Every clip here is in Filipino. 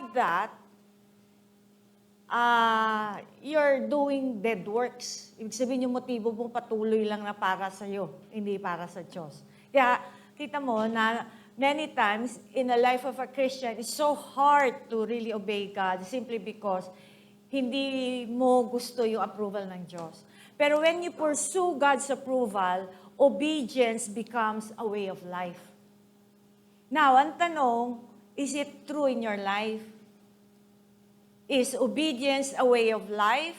have that, you're doing dead works. Ibig sabihin yung motibo mo patuloy lang na para sa'yo, hindi para sa Diyos. Kaya, kita mo na many times in the life of a Christian, it's so hard to really obey God simply because hindi mo gusto yung approval ng Diyos. Pero when you pursue God's approval, obedience becomes a way of life. Now, ang tanong, is it true in your life? Is obedience a way of life?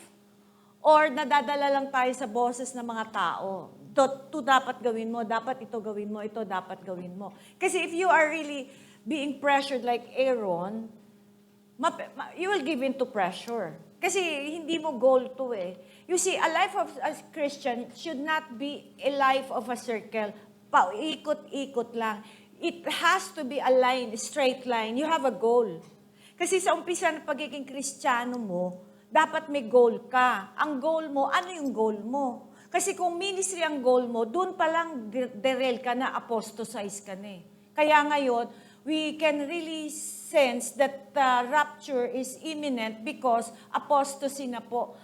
Or nadadala lang tayo sa boses ng mga tao? Ito dapat gawin mo, dapat ito gawin mo, ito dapat gawin mo. Kasi if you are really being pressured like Aaron, you will give in to pressure. Kasi hindi mo goal to eh. You see, a life of a Christian should not be a life of a circle. Paikot-ikot lang. It has to be a line, a straight line. You have a goal. Kasi sa umpisa ng pagiging Kristiyano mo, dapat may goal ka. Ang goal mo, ano yung goal mo? Kasi kung ministry ang goal mo, doon pa lang derail ka na, apostatize ka na eh. Kaya ngayon, we can really sense that rapture is imminent because apostasy na po,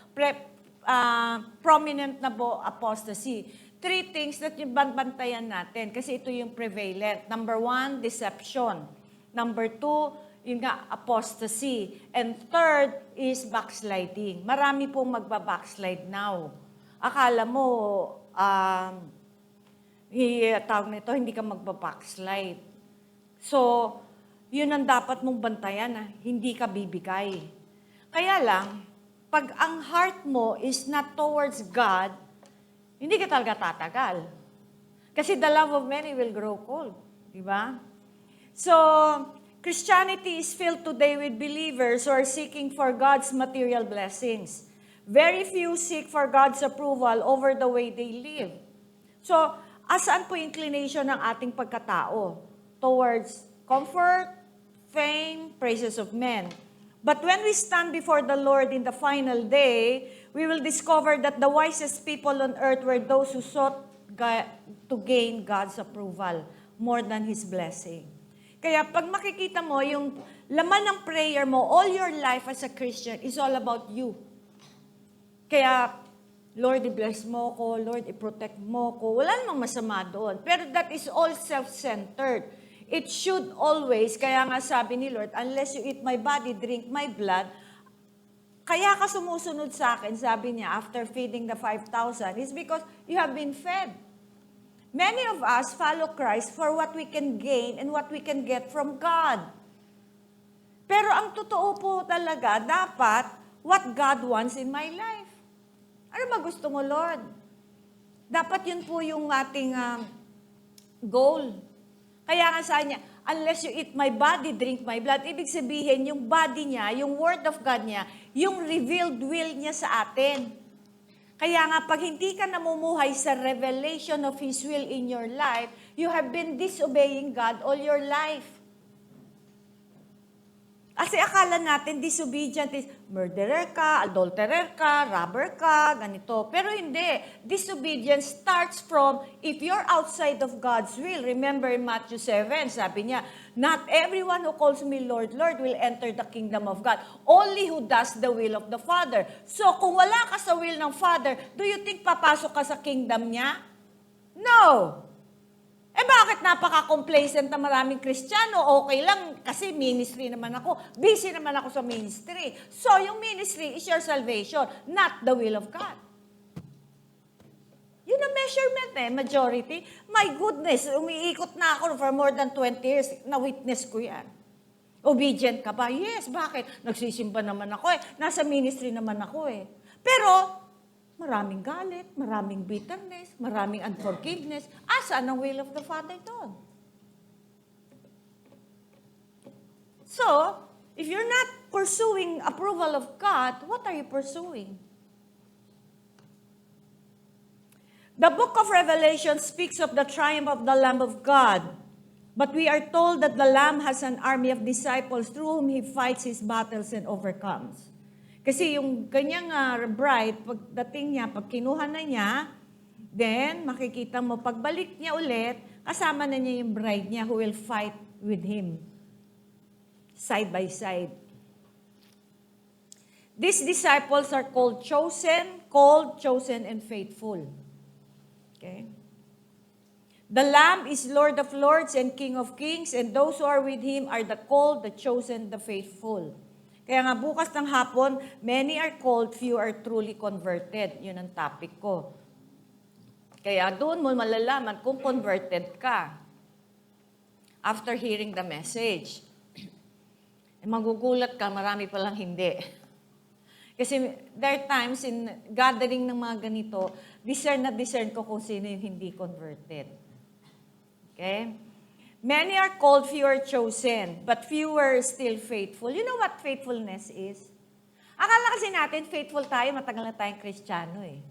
prominent na po apostasy. 3 things that yung bantayan natin kasi ito yung prevalent. Number 1, deception. Number 2, yung nga, apostasy. And third is backsliding. Marami pong magbabackslide now. Akala mo, tawag nito, hindi ka magbabackslide. So, yun ang dapat mong bantayan, hindi ka bibigay. Kaya lang, pag ang heart mo is not towards God, hindi ka talaga tatagal. Kasi the love of many will grow cold. Diba? So, Christianity is filled today with believers who are seeking for God's material blessings. Very few seek for God's approval over the way they live. So, asaan po inclination ng ating pagkatao? Towards comfort, fame, praises of men. But when we stand before the Lord in the final day, we will discover that the wisest people on earth were those who sought to gain God's approval more than His blessing. Kaya pag makikita mo, yung laman ng prayer mo, all your life as a Christian is all about you. Kaya, Lord, i-bless mo ko, Lord, i-protect mo ko. Wala namang masama doon. Pero that is all self-centered. It should always, kaya nga sabi ni Lord, unless you eat my body, drink my blood, kaya ka sumusunod sa akin, sabi niya, after feeding the 5,000, is because you have been fed. Many of us follow Christ for what we can gain and what we can get from God. Pero ang totoo po talaga, dapat what God wants in my life. Ano ba gusto mo, Lord? Dapat yun po yung ating goal. Kaya nga sabi niya, unless you eat my body, drink my blood, ibig sabihin, yung body niya, yung word of God niya, yung revealed will niya sa atin. Kaya nga, pag hindi ka namumuhay sa revelation of His will in your life, you have been disobeying God all your life. Kasi akala natin disobedient is murderer ka, adulterer ka, robber ka, ganito. Pero hindi. Disobedience starts from if you're outside of God's will. Remember in Matthew 7, sabi niya, not everyone who calls me Lord, Lord will enter the kingdom of God. Only who does the will of the Father. So kung wala ka sa will ng Father, do you think papasok ka sa kingdom niya? No! Eh bakit napaka-complacent na maraming Kristiyano? Okay lang kasi ministry naman ako. Busy naman ako sa ministry. So yung ministry is your salvation, not the will of God. Yun ang measurement majority. My goodness, umiikot na ako for more than 20 years. Na-witness ko yan. Obedient ka ba? Yes, bakit? Nagsisimba naman ako Nasa ministry naman ako Pero, maraming galit, maraming bitterness, maraming unforgiveness. Asaan ang will of the Father doon? So, if you're not pursuing approval of God, what are you pursuing? The book of Revelation speaks of the triumph of the Lamb of God. But we are told that the Lamb has an army of disciples through whom He fights His battles and overcomes. Kasi yung kanyang bride, pagdating niya, pag kinuha na niya, then makikita mo, pagbalik niya ulit, kasama na niya yung bride niya who will fight with him. Side by side. These disciples are called, chosen, and faithful. Okay? The Lamb is Lord of Lords and King of Kings, and those who are with Him are the called, the chosen, the faithful. Kaya nga bukas ng hapon, many are called, few are truly converted. Yun ang topic ko. Kaya doon mo malalaman kung converted ka after hearing the message. Magugulat ka, marami palang hindi. Kasi there are times in gathering ng mga ganito, discern ko kung sino yung hindi converted. Okay? Many are called, few are chosen, but few are still faithful. You know what faithfulness is? Akala kasi natin, faithful tayo, matagal na tayong Kristiyano eh.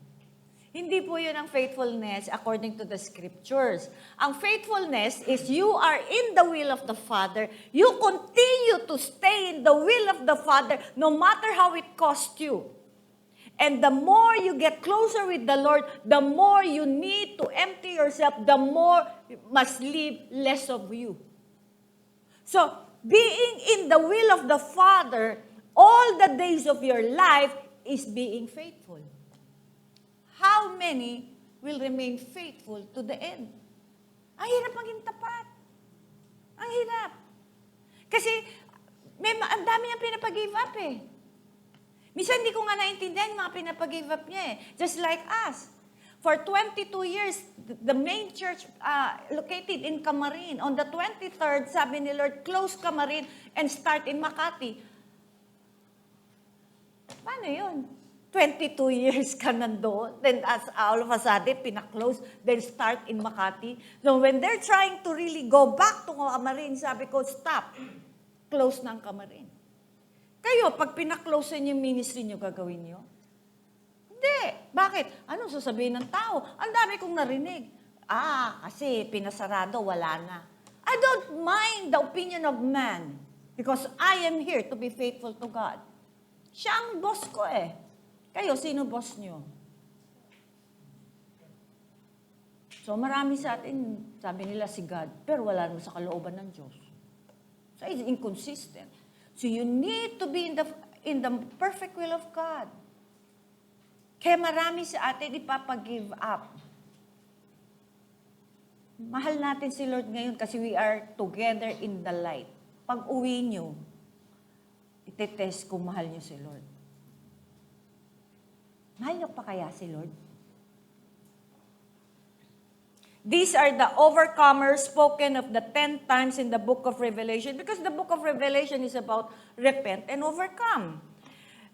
Hindi po yun ang faithfulness according to the scriptures. Ang faithfulness is you are in the will of the Father. You continue to stay in the will of the Father no matter how it costs you. And the more you get closer with the Lord, the more you need to empty yourself, the more you must leave less of you. So, being in the will of the Father all the days of your life is being faithful. How many will remain faithful to the end? Ang hirap maging tapat. Ang hirap. Kasi, ang dami niyang pinapag-give up eh. Minsan hindi ko nga naintindihan yung mga pinapag-give up niya eh. Just like us. For 22 years, the main church located in Camarin. On the 23rd, sabi ni Lord, close Camarin and start in Makati. Paano yun? 22 years ka nandoon, then as all of a sudden, pinaklose, then start in Makati. So when they're trying to really go back to Camarin, sabi ko, stop. Close na ang Camarin. Kayo, pag pinaklose yung ministry nyo, gagawin nyo? Hindi. Bakit? Anong sasabihin ng tao? Ang dami kong narinig. Kasi pinasarado, wala na. I don't mind the opinion of man because I am here to be faithful to God. Siya ang boss ko eh. Kayo, sino boss nyo? So marami sa atin, sabi nila si God, pero wala naman sa kalooban ng Diyos. So it's inconsistent. So you need to be in the perfect will of God. Kaya marami sa atin ipapag-give up. Mahal natin si Lord ngayon kasi we are together in the light. Pag uwi nyo, itetest kung mahal nyo si Lord. Mahal niyo pa kaya si Lord? These are the overcomers spoken of the 10 times in the book of Revelation because the book of Revelation is about repent and overcome.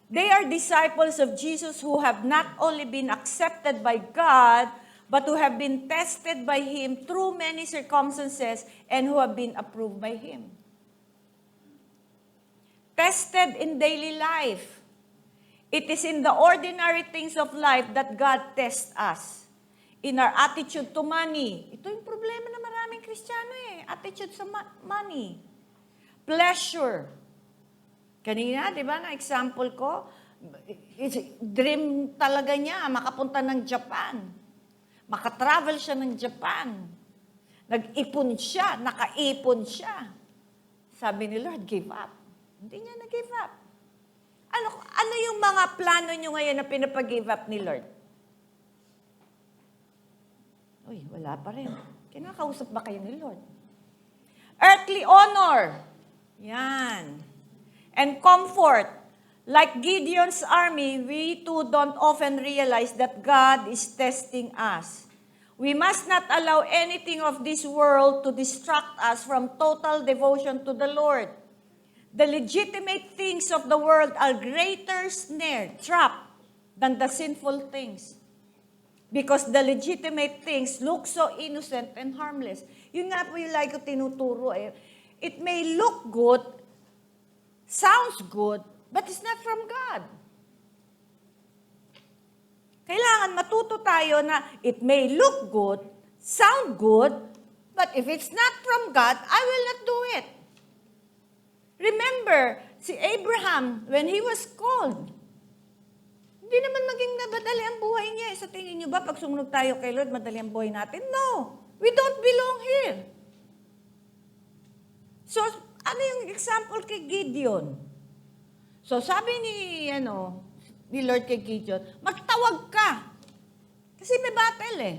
They are disciples of Jesus who have not only been accepted by God, but who have been tested by Him through many circumstances and who have been approved by Him. Tested in daily life. It is in the ordinary things of life that God tests us. In our attitude to money. Ito yung problema na maraming Kristiyano eh. Attitude sa money. Pleasure. Kanina, di ba, na example ko, dream talaga niya, makapunta ng Japan. Makatravel siya ng Japan. Nag-ipon siya, nakaipon siya. Sabi ni Lord, give up. Hindi niya na-give up. Ano yung mga plano nyo ngayon na pinapag-give up ni Lord? Uy, wala pa rin. Kinakausap ba kayo ni Lord? Earthly honor. Yan. And comfort. Like Gideon's army, we too don't often realize that God is testing us. We must not allow anything of this world to distract us from total devotion to the Lord. The legitimate things of the world are greater snare, trap, than the sinful things. Because the legitimate things look so innocent and harmless. Yun nga po yung like ko tinuturo eh. It may look good, sounds good, but it's not from God. Kailangan matuto tayo na it may look good, sound good, but if it's not from God, I will not do it. Remember, si Abraham, when he was called, hindi naman maging madali ang buhay niya. Sa tingin niyo ba, pag sumunod tayo kay Lord, madali ang buhay natin? No. We don't belong here. So, ano yung example kay Gideon? So sabi ni Lord kay Gideon, magtawag ka. Kasi may battle eh.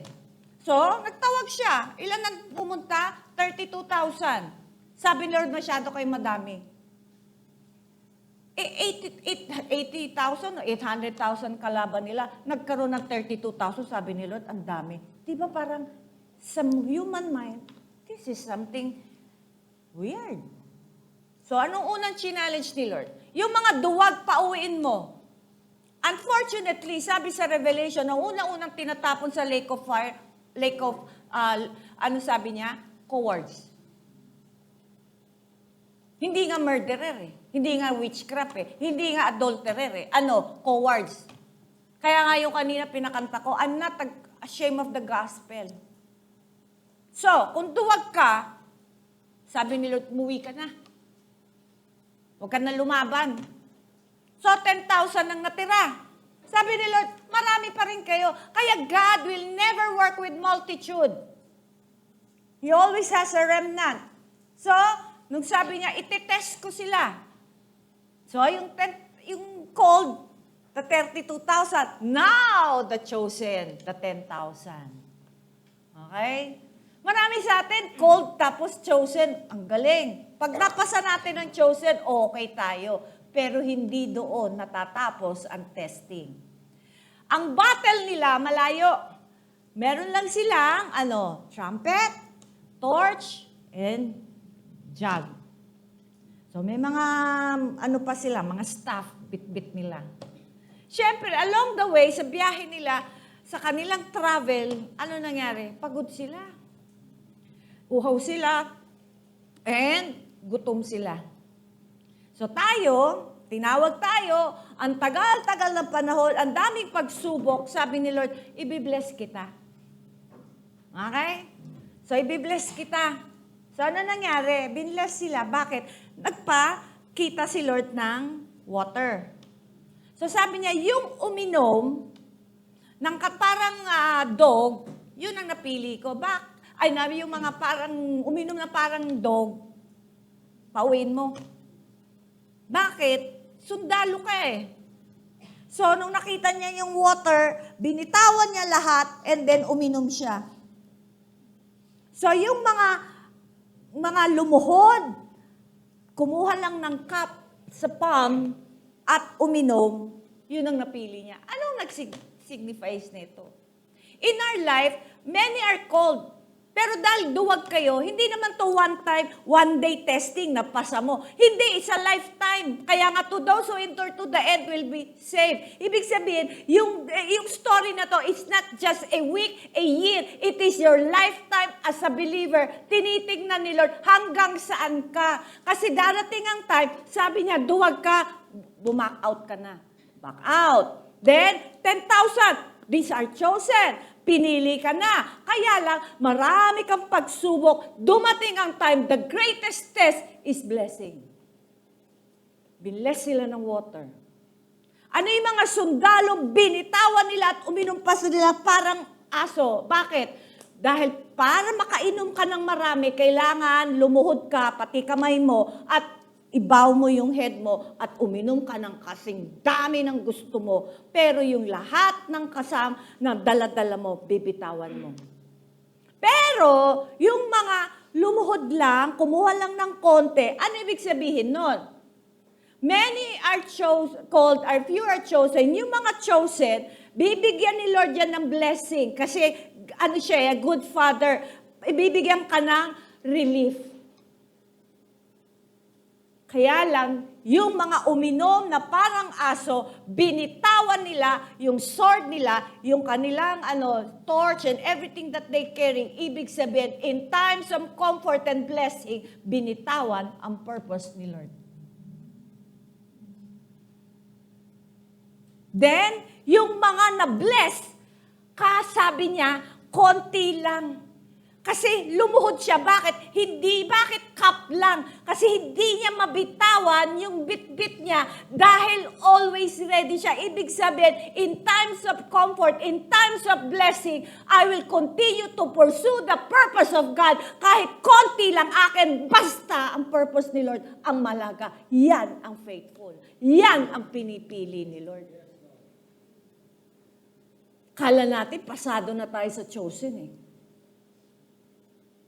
So, nagtawag siya. Ilan ang pumunta? 32,000. Sabi ni Lord, masyado kayo madami. 80,000 o 800,000 kalaban nila, nagkaroon ng 32,000, sabi ni Lord, ang dami. Di ba parang sa human mind, this is something weird. So, anong unang challenge ni Lord? Yung mga duwag, pauwiin mo. Unfortunately, sabi sa Revelation, ang unang-unang tinatapon sa lake of fire, sabi niya? Cowards. Hindi nga murderer eh. Hindi nga witchcraft eh. Hindi nga adulterer eh. Cowards. Kaya nga yung kanina pinakanta ko, I'm not ashamed of the gospel. So, kung duwag ka, sabi ni Lord, umuwi ka na. Huwag ka na lumaban. So, 10,000 ang natira. Sabi ni Lord, marami pa rin kayo. Kaya God will never work with multitude. He always has a remnant. So, nung sabi niya, itetest ko sila. So, yung called, the 32,000. Now, the chosen, the 10,000. Okay? Marami sa atin, called tapos chosen. Ang galing. Pag napasa natin ang chosen, okay tayo. Pero hindi doon natatapos ang testing. Ang battle nila, malayo. Meron lang silang, trumpet, torch, and jug. So may mga, pa sila, mga staff, bit-bit nila. Siyempre, along the way, sa biyahe nila, sa kanilang travel, nangyari? Pagod sila. Uhaw sila, and gutom sila. So tinawag tayo, ang tagal-tagal ng panahon, ang daming pagsubok, sabi ni Lord, ibibless kita. Okay? So, ibibless kita. So, ano nangyari? Binless sila. Bakit? Nagpakita si Lord ng water. So, sabi niya, yung uminom ng parang dog, yun ang napili ko. Yung mga parang, uminom na parang dog, pauwiin mo. Bakit? Sundalo ka eh. So, nung nakita niya yung water, binitawan niya lahat and then uminom siya. So, yung mga lumuhod, kumuha lang ng cup sa palm at uminom, yun ang napili niya. Anong nag-signifies nito? In our life, many are called. Pero dahil duwag kayo, hindi naman to one day testing na pasa mo. Hindi, it's a lifetime. Kaya nga to those who enter to the end will be saved. Ibig sabihin, yung story na to, it's not just a week, a year. It is your lifetime as a believer. Tinitingnan ni Lord hanggang saan ka. Kasi darating ang time, sabi niya, duwag ka, bumak out ka na. Back out. Then, 10,000. These are chosen. Pinili ka na. Kaya lang, marami kang pagsubok. Dumating ang time, the greatest test is blessing. Binless sila ng water. Ano yung mga sundalo, binitawan nila at uminom pa sila parang aso. Bakit? Dahil para makainom ka ng marami, kailangan lumuhod ka, pati kamay mo, at ibaw mo yung head mo at uminom ka ng kasing dami ng gusto mo. Pero yung lahat ng na dala-dala mo, bibitawan mo. Pero yung mga lumuhod lang, kumuha lang ng konti, ano ibig sabihin nun? Many are called, or few are chosen. Yung mga chosen, bibigyan ni Lord yan ng blessing. Kasi siya, a good father, ibibigyan ka ng relief. Kaya lang, yung mga uminom na parang aso, binitawan nila yung sword nila, yung kanilang torch and everything that they carry. Ibig sabihin, in times of comfort and blessing, binitawan ang purpose ni Lord. Then, yung mga na-bless, sabi niya, konti lang. Kasi lumuhod siya. Bakit? Bakit cup lang? Kasi hindi niya mabitawan yung bit-bit niya dahil always ready siya. Ibig sabihin, in times of comfort, in times of blessing, I will continue to pursue the purpose of God. Kahit konti lang akin, basta ang purpose ni Lord ang malaga. Yan ang faithful. Yan ang pinipili ni Lord. Kala natin, pasado na tayo sa chosen eh.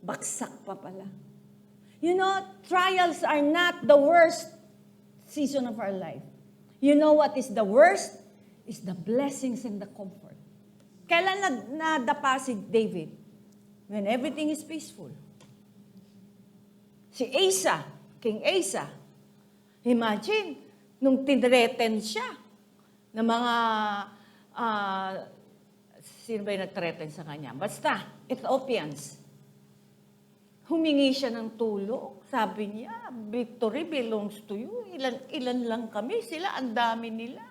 Baksak pa pala. You know, trials are not the worst season of our life. You know what is the worst? Is the blessings and the comfort. Kailan nadapa si David? When everything is peaceful. Si Asa, King Asa, imagine, nung tinreten siya ng mga, sino ba yung nag-threaten sa kanya? Basta, Ethiopians. Humingi siya ng tulong. Sabi niya, victory belongs to you. Ilan lang kami, sila, ang dami nila.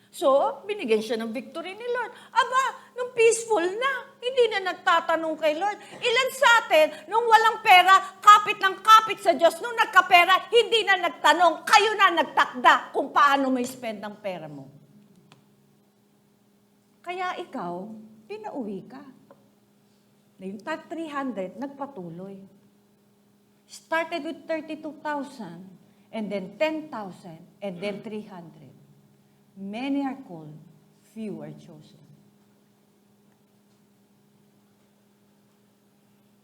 So, binigyan siya ng victory ni Lord. Aba, nung peaceful na, hindi na nagtatanong kay Lord. Ilan sa atin, nung walang pera, kapit ng kapit sa Diyos. Nung nagkapera, hindi na nagtanong. Kayo na nagtakda kung paano mo spend ang pera mo. Kaya ikaw, pinauwi ka. Na yung 300, nagpatuloy. Started with 32,000, and then 10,000, and then 300. Many are called, few are chosen.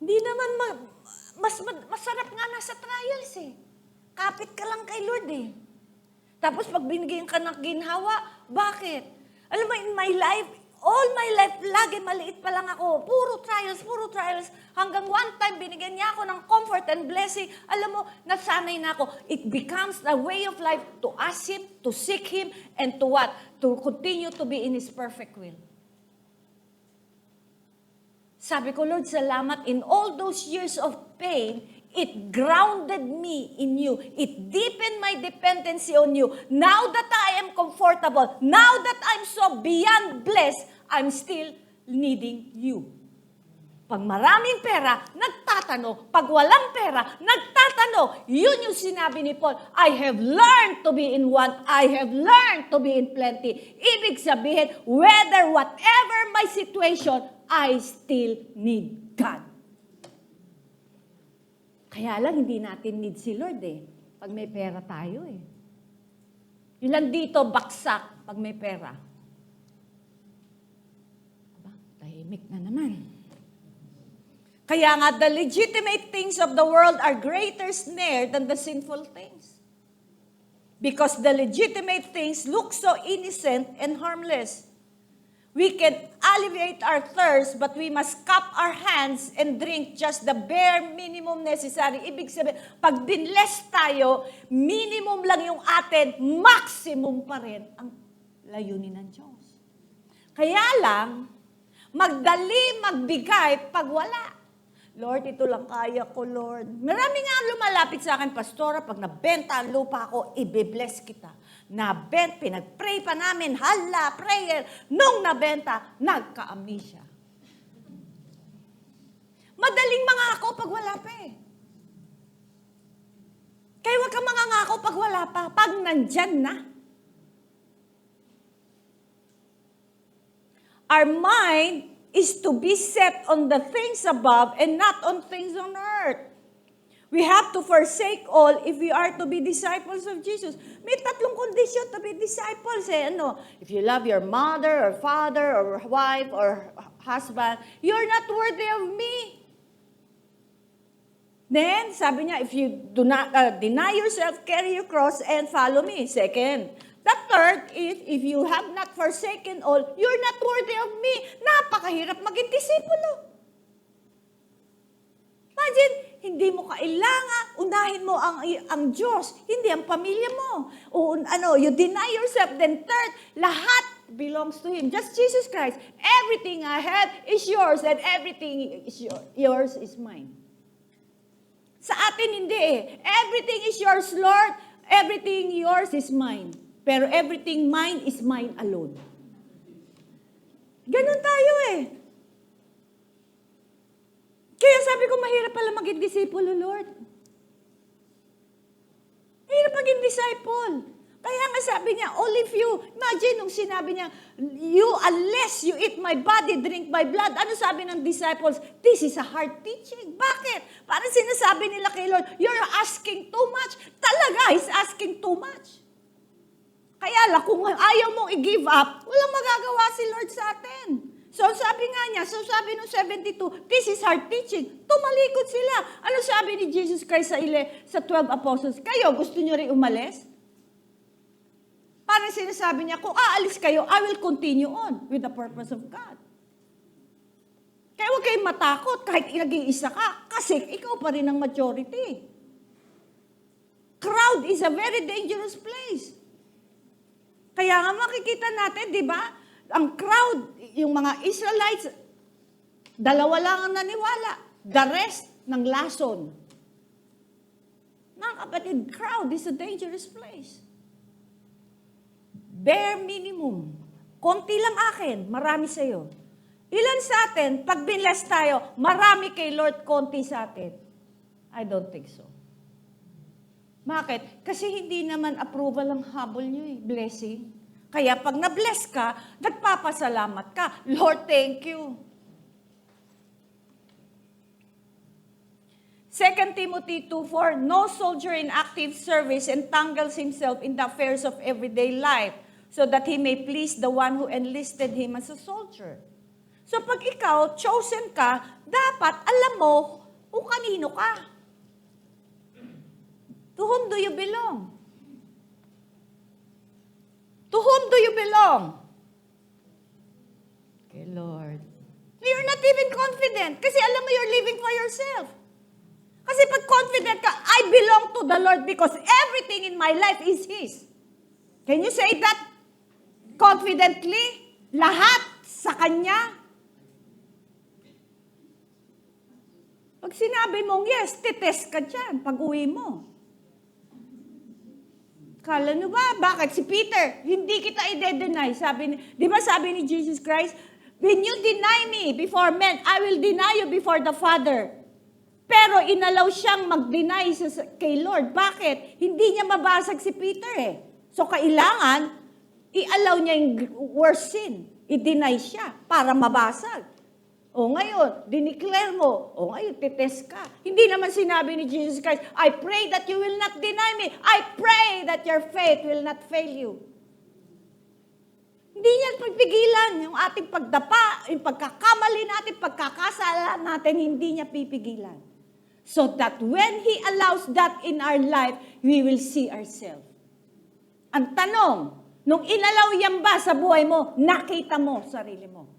Hindi naman masarap nga nasa trials eh. Kapit ka lang kay Lord eh. Tapos pag binigyan ka ng ginhawa, bakit? Alam mo, in my life, all my life, lagi maliit pa lang ako. Puro trials. Hanggang one time, binigyan niya ako ng comfort and blessing. Alam mo, nasanay na ako. It becomes a way of life to ask Him, to seek Him, and to what? To continue to be in His perfect will. Sabi ko, Lord, salamat. In all those years of pain, it grounded me in you. It deepened my dependency on you. Now that I am comfortable, now that I'm so beyond blessed, I'm still needing you. Pag maraming pera, nagtatanong. Pag walang pera, nagtatanong. Yun yung sinabi ni Paul, I have learned to be in want. I have learned to be in plenty. Ibig sabihin, whatever my situation, I still need God. Kaya lang, hindi natin need si Lord eh. Pag may pera tayo eh. Ilan dito, baksak pag may pera. Aba, tahimik na naman. Kaya nga, the legitimate things of the world are greater snare than the sinful things. Because the legitimate things look so innocent and harmless. We can alleviate our thirst, but we must cup our hands and drink just the bare minimum necessary. Ibig sabihin, pag binless tayo, minimum lang yung atin, maximum pa rin ang layunin ng Diyos. Kaya lang, magbigay pag wala. Lord, ito lang kaya ko, Lord. Marami nga lumalapit sa akin, Pastora, pag nabenta ang lupa ko, i-bless kita. Pinag-pray pa namin, hala, prayer. Nung nabenta, nagka-amnesia. Madaling mangako pag wala pa eh. Kaya huwag kang mangangako pag wala pa, pag nandyan na. Our mind is to be set on the things above and not on things on earth. We have to forsake all if we are to be disciples of Jesus. May tatlong kondisyon to be disciples eh. If you love your mother or father or wife or husband, you're not worthy of me. Then, sabi niya, if you do not deny yourself, carry your cross, and follow me. Second. The third is, if you have not forsaken all, you're not worthy of me. Napakahirap maging disipulo. Imagine, hindi mo kailangan, unahin mo ang Diyos, hindi ang pamilya mo. You deny yourself, then third, lahat belongs to Him. Just Jesus Christ. Everything I have is yours, and everything is yours is mine. Sa atin hindi eh. Everything is yours, Lord. Everything yours is mine. Pero everything mine is mine alone. Ganun tayo eh. Kaya sabi ko, mahirap pala maging disciple, Lord. Mahirap maging disciple. Kaya nga sabi niya, only few. Imagine nung sinabi niya, unless you eat my body, drink my blood. Ano sabi ng disciples? This is a hard teaching. Bakit? Parang sinasabi nila kay Lord, you're asking too much. Talaga, He's asking too much. Kaya lang, kung ayaw mong i-give up, walang magagawa si Lord sa atin. So sabi nga niya, sabi nung 72, this is hard teaching. Tumalikod sila. Ano sabi ni Jesus Christ sa 12 apostles? Kayo, gusto nyo rin umalis? Parang sinasabi niya, kung aalis kayo, I will continue on with the purpose of God. Kaya huwag kayong matakot kahit nag-iisa ka, kasi ikaw pa rin ang majority. Crowd is a very dangerous place. Kaya nga makikita natin, di ba? Ang crowd, yung mga Israelites, dalawa lang ang naniwala. The rest, ng lason. Mga kapatid, crowd is a dangerous place. Bare minimum. Konti lang akin, marami sa'yo. Ilan sa atin, pag binless tayo, marami kay Lord, konti sa atin. I don't think so. Bakit? Kasi hindi naman approval ang habol nyo eh, blessing. Kaya pag na-bless ka, nagpapasalamat ka. Lord, thank you. 2 Timothy 2:4, no soldier in active service entangles himself in the affairs of everyday life so that he may please the one who enlisted him as a soldier. So pag ikaw, chosen ka, dapat alam mo kung kanino ka. To whom do you belong? To whom do you belong? Okay, Lord. You're not even confident kasi alam mo you're living for yourself. Kasi pag confident ka, I belong to the Lord because everything in my life is His. Can you say that confidently? Lahat sa Kanya. Pag sinabi mong yes, titest ka dyan pag uwi mo. Kala nyo ba? Bakit? Si Peter, hindi kita i-deny. Di ba sabi ni Jesus Christ, when you deny me before men, I will deny you before the Father. Pero inalaw siyang mag-deny kay Lord. Bakit? Hindi niya mabasag si Peter eh. So kailangan, i-allow niya yung worst sin. I-deny siya para mabasag. O ngayon, dineclare mo. O ngayon, titest ka. Hindi naman sinabi ni Jesus Christ, I pray that you will not deny me. I pray that your faith will not fail you. Hindi niya pipigilan yung ating pagdapa, yung pagkakamali natin, pagkakasala natin, hindi niya pipigilan. So that when He allows that in our life, we will see ourselves. Ang tanong, nung inalaw yan ba sa buhay mo, nakita mo sarili mo?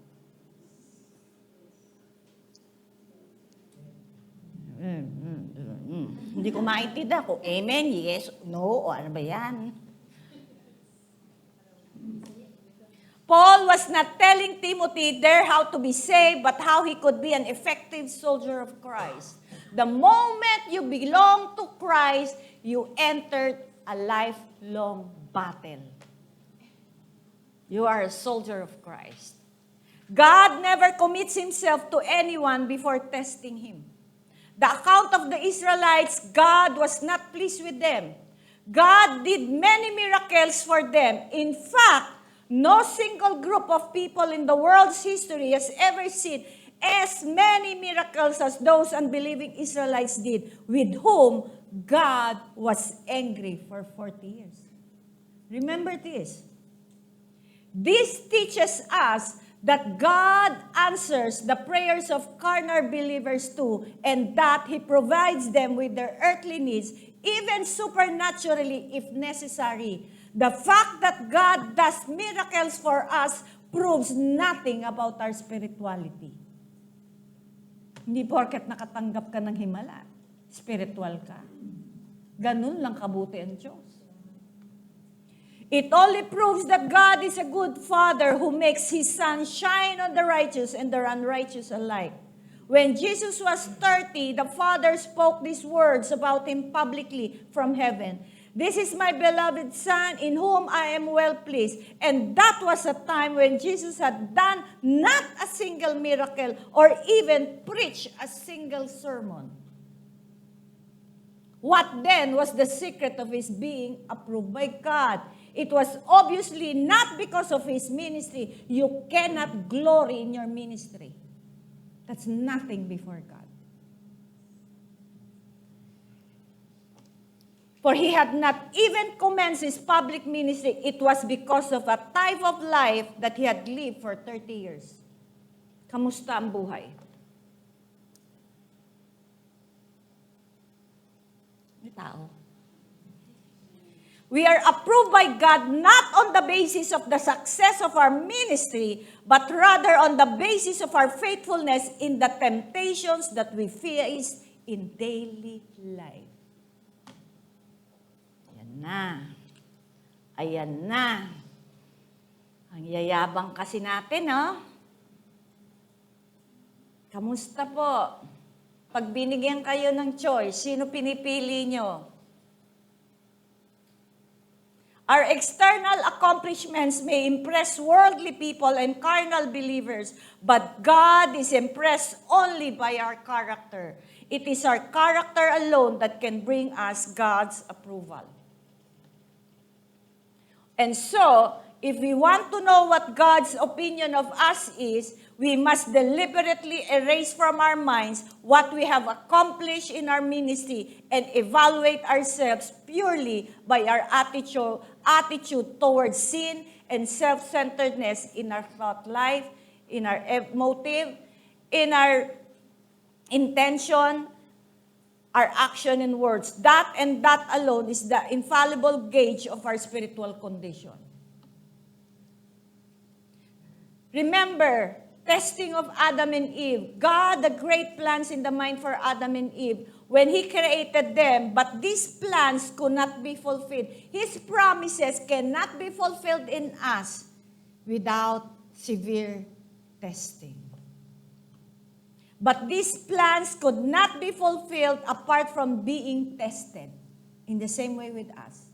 Hindi ko maintindihan kung amen, yes, no, o ano ba yan? Paul was not telling Timothy there how to be saved, but how he could be an effective soldier of Christ. The moment you belong to Christ, you entered a lifelong battle. You are a soldier of Christ. God never commits Himself to anyone before testing him. The account of the Israelites, God was not pleased with them. God did many miracles for them. In fact, no single group of people in the world's history has ever seen as many miracles as those unbelieving Israelites did, with whom God was angry for 40 years. Remember this. This teaches us that God answers the prayers of carnal believers too, and that He provides them with their earthly needs, even supernaturally if necessary. The fact that God does miracles for us proves nothing about our spirituality. Hindi porket nakatanggap ka ng himala, spiritual ka. Ganun lang kabuti ang Diyos. It only proves that God is a good Father who makes His sun shine on the righteous and the unrighteous alike. When Jesus was 30, the Father spoke these words about Him publicly from heaven. This is my beloved Son, in whom I am well pleased. And that was a time when Jesus had done not a single miracle or even preached a single sermon. What then was the secret of his being approved by God? It was obviously not because of his ministry. You cannot glory in your ministry. That's nothing before God. For he had not even commenced his public ministry. It was because of a type of life that he had lived for 30 years. Kamusta ang buhay? May tao. We are approved by God not on the basis of the success of our ministry, but rather on the basis of our faithfulness in the temptations that we face in daily life. Ayan na. Ang yayabang kasi natin, no? Kamusta po? Pag binigyan kayo ng choice, sino pinipili nyo? Our external accomplishments may impress worldly people and carnal believers, but God is impressed only by our character. It is our character alone that can bring us God's approval. And so, if we want to know what God's opinion of us is, we must deliberately erase from our minds what we have accomplished in our ministry and evaluate ourselves purely by our attitude towards sin and self-centeredness in our thought life, in our motive, in our intention, our action and words. That and that alone is the infallible gauge of our spiritual condition. Remember, testing of Adam and Eve. God had great plans in the mind for Adam and Eve when He created them, but these plans could not be fulfilled. His promises cannot be fulfilled in us without severe testing. But these plans could not be fulfilled apart from being tested. In the same way with us.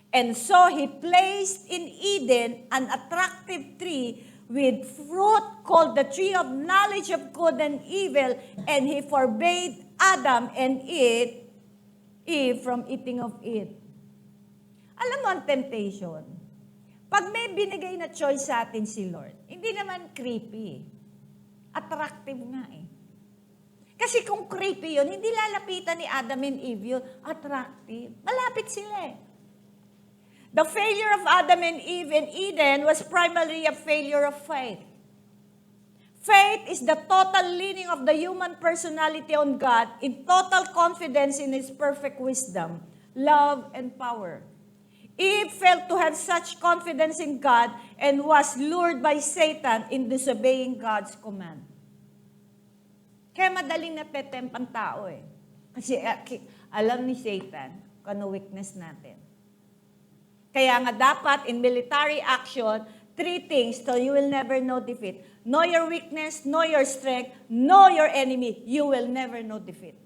And so He placed in Eden an attractive tree with fruit called the tree of knowledge of good and evil, and He forbade Adam and Eve from eating of it. Alam mo ang temptation? Pag may binigay na choice sa atin si Lord, hindi naman creepy. Attractive nga eh. Kasi kung creepy yun, hindi lalapitan ni Adam and Eve yun. Attractive. Malapit sila eh. The failure of Adam and Eve in Eden was primarily a failure of faith. Faith is the total leaning of the human personality on God in total confidence in His perfect wisdom, love, and power. Eve failed to have such confidence in God and was lured by Satan in disobeying God's command. Kaya madaling natetempt ang tao eh. Kasi alam ni Satan kung ano weakness natin. Kaya nga dapat in military action, 3 things so you will never know defeat. Know your weakness, know your strength, know your enemy. You will never know defeat.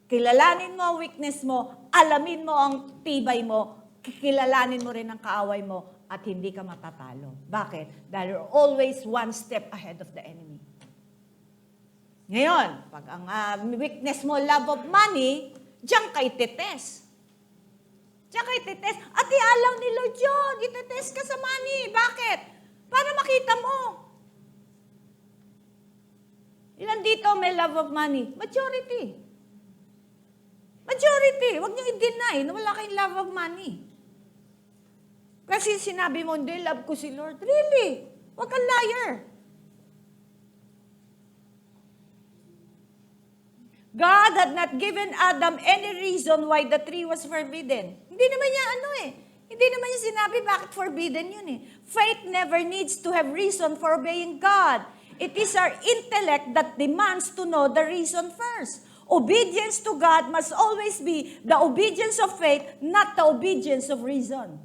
Kilalanin mo ang weakness mo, alamin mo ang tibay mo, kikilalanin mo rin ang kaaway mo at hindi ka matatalo. Bakit? Dahil you're always one step ahead of the enemy. Ngayon, pag ang weakness mo, love of money, diyan ka itetest. Diyan ka itetest. At ialam ni Lord yun, itetest ka sa money. Bakit? Para makita mo. Ilan dito may love of money? Majority. Majority. Huwag niyo i-deny na wala kayong love of money. Kasi sinabi mo, hindi, love ko si Lord. Really? Huwag kang liar. God had not given Adam any reason why the tree was forbidden. Hindi naman niya Hindi naman niya sinabi bakit forbidden yun eh. Faith never needs to have reason for obeying God. It is our intellect that demands to know the reason first. Obedience to God must always be the obedience of faith, not the obedience of reason.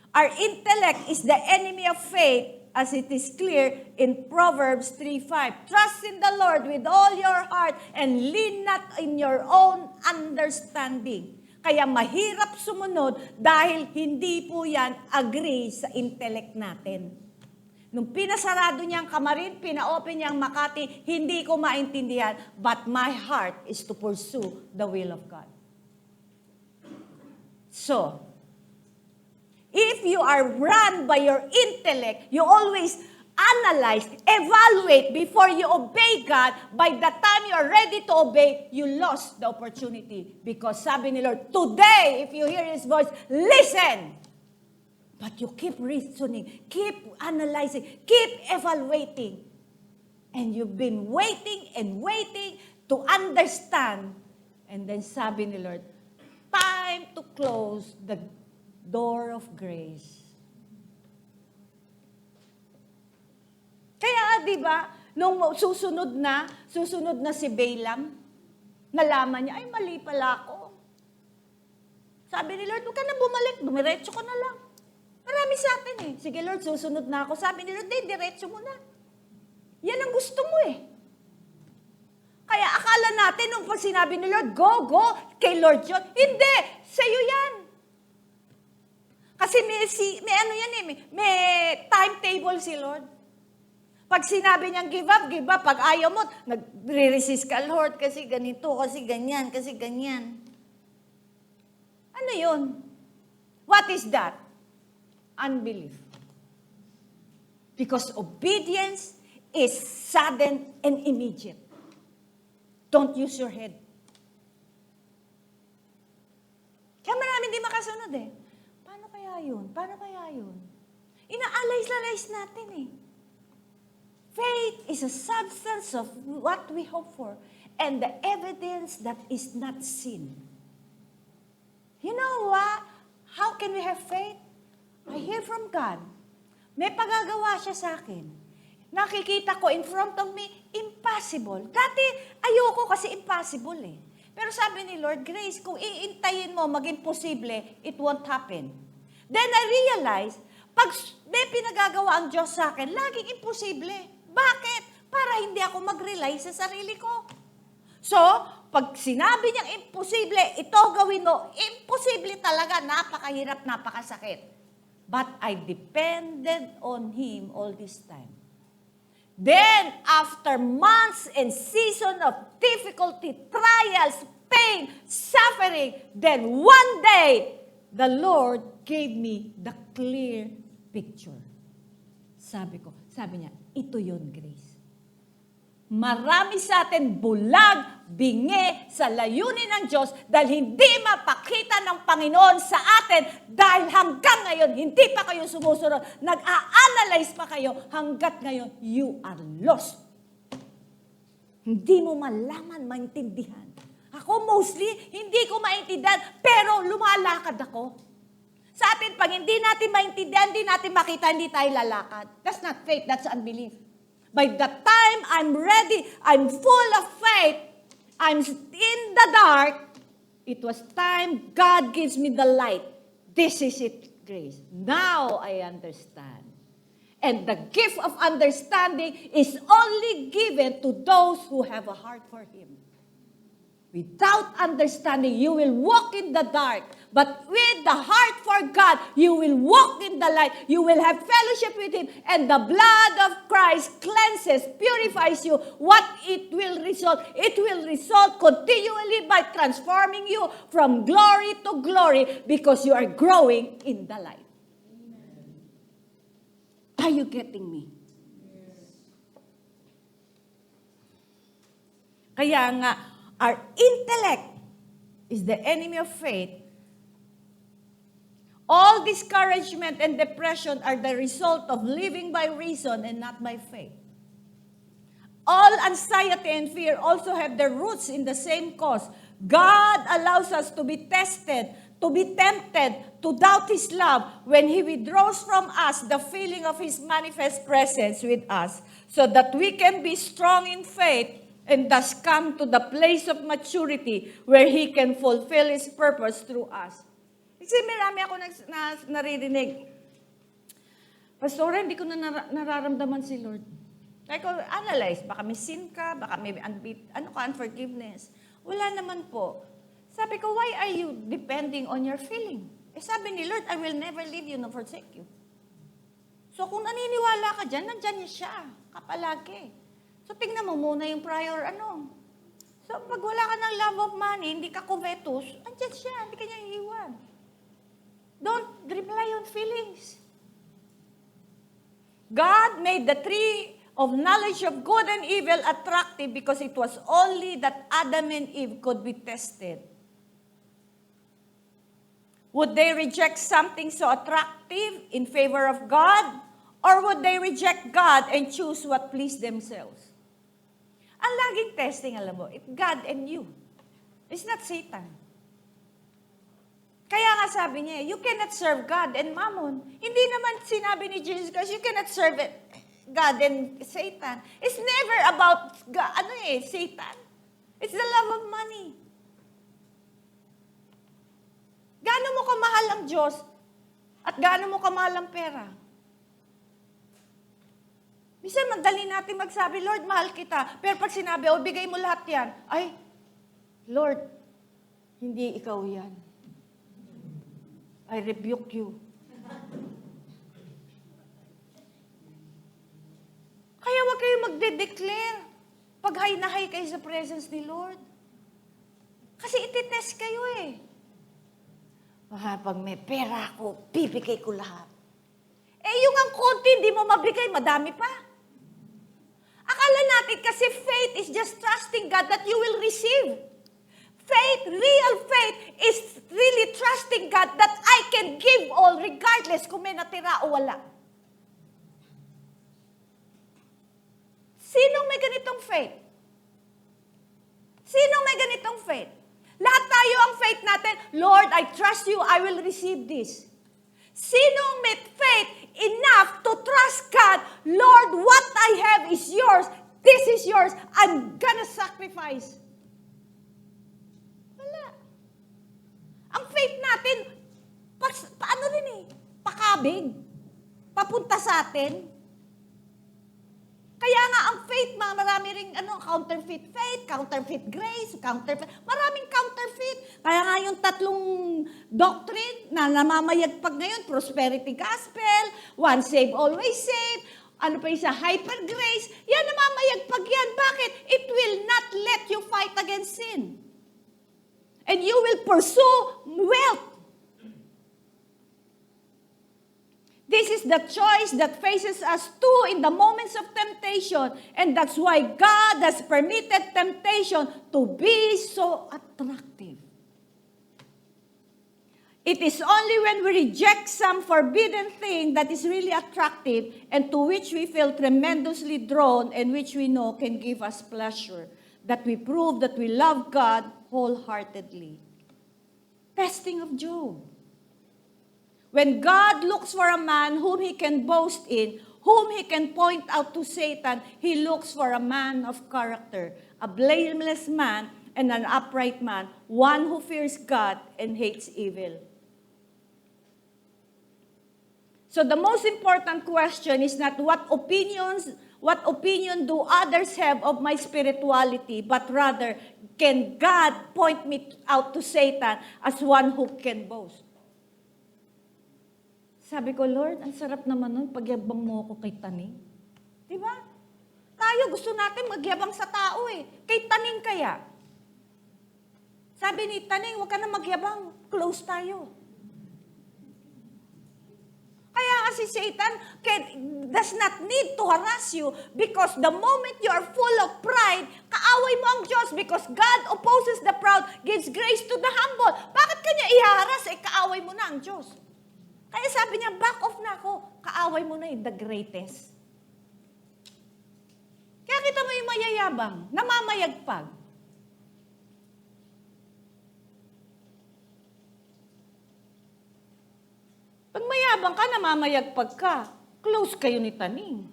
Our intellect is the enemy of faith as it is clear in Proverbs 3:5. Trust in the Lord with all your heart and lean not in your own understanding. Kaya mahirap sumunod dahil hindi po yan agree sa intellect natin. Nung pinasarado niya ang kamarin, pina-open niya ang Makati, hindi ko maintindihan, but my heart is to pursue the will of God. So, if you are run by your intellect, you always analyze, evaluate before you obey God. By the time you are ready to obey, you lost the opportunity. Because sabi ni Lord, today, if you hear His voice, listen. But you keep reasoning, keep analyzing, keep evaluating. And you've been waiting and waiting to understand. And then sabi ni Lord, time to close the door of grace. Kaya, di ba, nung susunod na si Balaam, nalaman niya, ay, mali pala ako. Sabi ni Lord, huwag ka na bumalik, dumiretso ko na lang. Marami sa atin eh. Sige Lord, susunod na ako. Sabi ni Lord, diretso mo na. Yan ang gusto mo eh. Kaya akala natin nung pag sinabi ni Lord, go, kay Lord yun. Hindi, sa'yo yan. Kasi may ano yan eh, may timetable si Lord. Pag sinabi niyang give up. Pag ayaw mo, nagre-resist ka, Lord, kasi ganito, kasi ganyan. Ano yun? What is that? Unbelief. Because obedience is sudden and immediate. Don't use your head. Kaya marami di makasunod eh. Paano kaya yun? Ina-analyze natin eh. Faith is a substance of what we hope for and the evidence that is not seen. You know what? How can we have faith? I hear from God. May pagagawa siya sa akin. Nakikita ko in front of me, impossible. Dati, ayoko kasi impossible eh. Pero sabi ni Lord, Grace, kung iintayin mo maging posible, it won't happen. Then I realized, pag may pinagagawa ang Diyos sa akin, laging imposible. Bakit? Para hindi ako mag-rely sa sarili ko. So, pag sinabi niyang imposible, ito gawin mo, imposible talaga, napakahirap, napakasakit. But I depended on Him all this time. Then, after months and seasons of difficulty, trials, pain, suffering, then one day, the Lord gave me the clear picture. Sabi niya, ito yun, Grace. Marami sa atin bulag, bingi sa layunin ng Diyos dahil hindi mapakita ng Panginoon sa atin dahil hanggang ngayon, hindi pa kayo sumusunod. Nag-a-analyze pa kayo hanggat ngayon, you are lost. Hindi mo malaman, maintindihan. Ako mostly, hindi ko maintindihan, pero lumalakad ako. Sa atin, pag hindi natin maintindihan, hindi natin makita, hindi tayo lalakad. That's not faith, that's unbelief. By the time I'm ready, I'm full of faith, I'm in the dark, it was time God gives me the light. This is it, Grace. Now I understand. And the gift of understanding is only given to those who have a heart for Him. Without understanding, you will walk in the dark. But with the heart for God, you will walk in the light. You will have fellowship with Him. And the blood of Christ cleanses, purifies you. What it will result? It will result continually by transforming you from glory to glory because you are growing in the light. Are you getting me? Kaya nga, our intellect is the enemy of faith. All discouragement and depression are the result of living by reason and not by faith. All anxiety and fear also have their roots in the same cause. God allows us to be tested, to be tempted, to doubt His love when He withdraws from us the feeling of His manifest presence with us, so that we can be strong in faith and thus come to the place of maturity where He can fulfill His purpose through us. Kasi marami ako naririnig. Pastora, hindi ko na nararamdaman si Lord. Like, analyze, baka may sin ka, baka may unforgiveness. Wala naman po. Sabi ko, why are you depending on your feeling? Sabi ni Lord, I will never leave you nor forsake you. So kung naniniwala ka dyan, nandyan niya siya, kapalagi. So tingnan mo muna yung prior So pag wala ka ng love of money, hindi ka covetous, andyan siya, hindi ka niya iiwan. Don't rely on feelings. God made the tree of knowledge of good and evil attractive because it was only that Adam and Eve could be tested. Would they reject something so attractive in favor of God? Or would they reject God and choose what pleased themselves? Ang laging testing, alam mo, it's God and you. It's not Satan. Kaya nga sabi niya, you cannot serve God and mammon. Hindi naman sinabi ni Jesus Christ, you cannot serve God and Satan. It's never about God, Satan. It's the love of money. Gaano mo kamahal ang Diyos at gaano mo kamahal ang pera? Minsan madali natin magsabi, Lord, mahal kita. Pero pag sinabi, bigay mo lahat yan. Ay, Lord, hindi ikaw yan. I rebuke you. Kaya wag kayo magde-declare pag high na high kayo sa presence ni Lord. Kasi ititest kayo eh. Pag may pera ako, bibigay ko lahat. Yung ang konti, hindi mo mabigay, madami pa. Akala natin kasi faith is just trusting God that you will receive. Faith, real faith, is really trusting God that I can give all regardless kung may natira o wala. Sinong may ganitong faith? Sinong may ganitong faith? Lahat tayo ang faith natin, Lord, I trust you, I will receive this. Sinong may faith enough to trust God, Lord, what I have is yours, this is yours, I'm gonna sacrifice. Wala. Ang faith natin, paano rin pakabig, papunta sa atin. Kaya nga ang faith, marami ring counterfeit faith, counterfeit grace, maraming counterfeit. Kaya nga yung tatlong doctrine na namamayagpag ngayon, prosperity gospel, once saved, always saved, isa, hyper grace, yan namamayagpag yan. Bakit? It will not let you fight against sin. And you will pursue wealth. This is the choice that faces us too in the moments of temptation. And that's why God has permitted temptation to be so attractive. It is only when we reject some forbidden thing that is really attractive and to which we feel tremendously drawn and which we know can give us pleasure that we prove that we love God wholeheartedly. Testing of Job. When God looks for a man whom he can boast in, whom he can point out to Satan, he looks for a man of character, a blameless man and an upright man, one who fears God and hates evil. So the most important question is not what opinion do others have of my spirituality, but rather, can God point me out to Satan as one who can boast? Sabi ko, Lord, ang sarap naman nun, pagyabang mo ako kay Taning. Diba? Tayo, gusto natin magyabang sa tao eh. Kay Taning kaya. Sabi ni Taning, huwag ka na magyabang, close tayo. Kaya kasi Satan does not need to harass you because the moment you are full of pride, kaaway mo ang Diyos because God opposes the proud, gives grace to the humble. Bakit kanya ihaharas? Kaaway mo na ang Diyos. Kaya sabi niya, back off na ako. Kaaway mo na the greatest. Kaya kita mo yung mayayabang, namamayagpag. Pag mayabang ka, namamayagpag ka, close kayo ni Taning.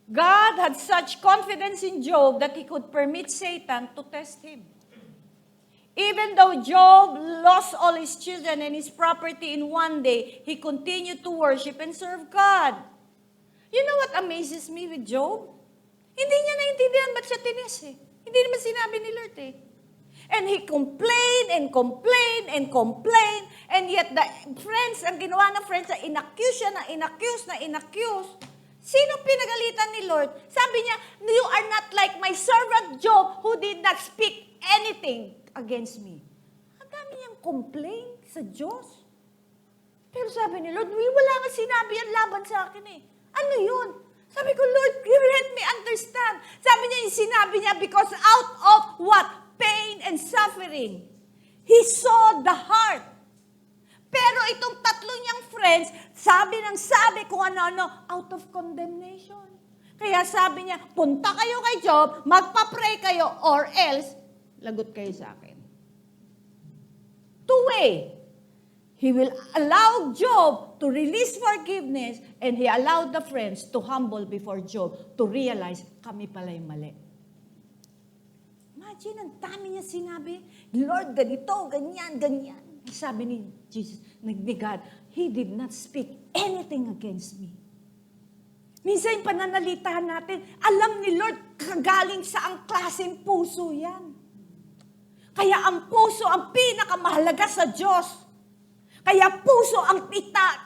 God had such confidence in Job that he could permit Satan to test him. Even though Job lost all his children and his property in one day, he continued to worship and serve God. You know what amazes me with Job? Hindi niya naintindihan ba't siya tinis eh. Hindi naman sinabi ni Lord eh. And he complained and complained and complained, and yet the friends, ang ginawa ng friends, inaccuse siya na inaccuse. Sino pinagalitan ni Lord? Sabi niya, you are not like my servant Job who did not speak anything against me. Ang dami niyang complain sa Diyos. Pero sabi ni Lord, wala nga sinabi yan laban sa akin eh. Ano yun? Sabi ko, Lord, let me understand. Sabi niya, yung sinabi niya, because out of what? Pain and suffering. He saw the heart. Pero itong tatlo niyang friends, sabi kung ano-ano, out of condemnation. Kaya sabi niya, punta kayo kay Job, magpa-pray kayo, or else, lagot kayo sa akin. Two-way. He will allow Job to release forgiveness, and he allowed the friends to humble before Job to realize, kami pala yung mali. Imagine, ang dami niya sinabi, Lord, ganito, ganyan, ganyan. Sabi ni Jesus, ni God, He did not speak anything against me. Minsan yung pananalitahan natin, alam ni Lord, kagaling sa ang klaseng puso yan. Kaya ang puso ang pinakamahalaga sa Diyos. Kaya puso ang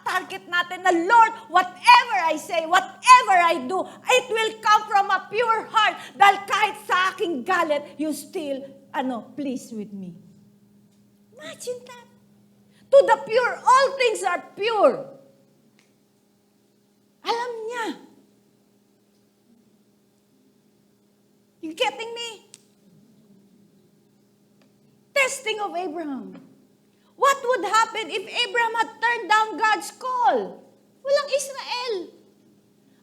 target natin na, Lord, whatever I say, whatever I do, it will come from a pure heart. Dahil kahit sa aking galit, you still, pleased with me. Imagine that. To the pure, all things are pure. Alam niya. You getting me? Testing of Abraham. What would happen if Abraham had turned down God's call? Walang Israel.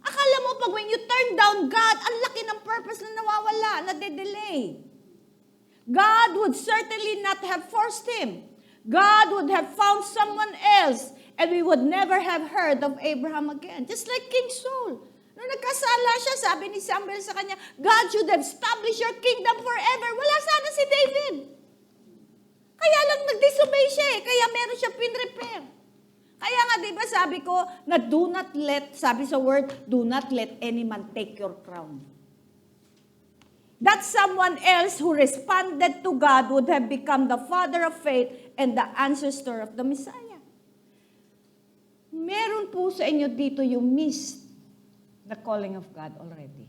Akala mo pag when you turn down God, ang laki ng purpose na nawawala, nade-delay. God would certainly not have forced him. God would have found someone else, and we would never have heard of Abraham again. Just like King Saul. Nung nagkasala siya, sabi ni Samuel sa kanya, God should have established your kingdom forever. Wala sana si David. Kaya lang nag-disobey siya eh. Kaya meron siya pin-repair. Kaya nga, di ba sabi ko, na do not let, sabi sa word, do not let any man take your crown. That someone else who responded to God would have become the father of faith and the ancestor of the Messiah. Meron po sa inyo dito yung missed the calling of God already.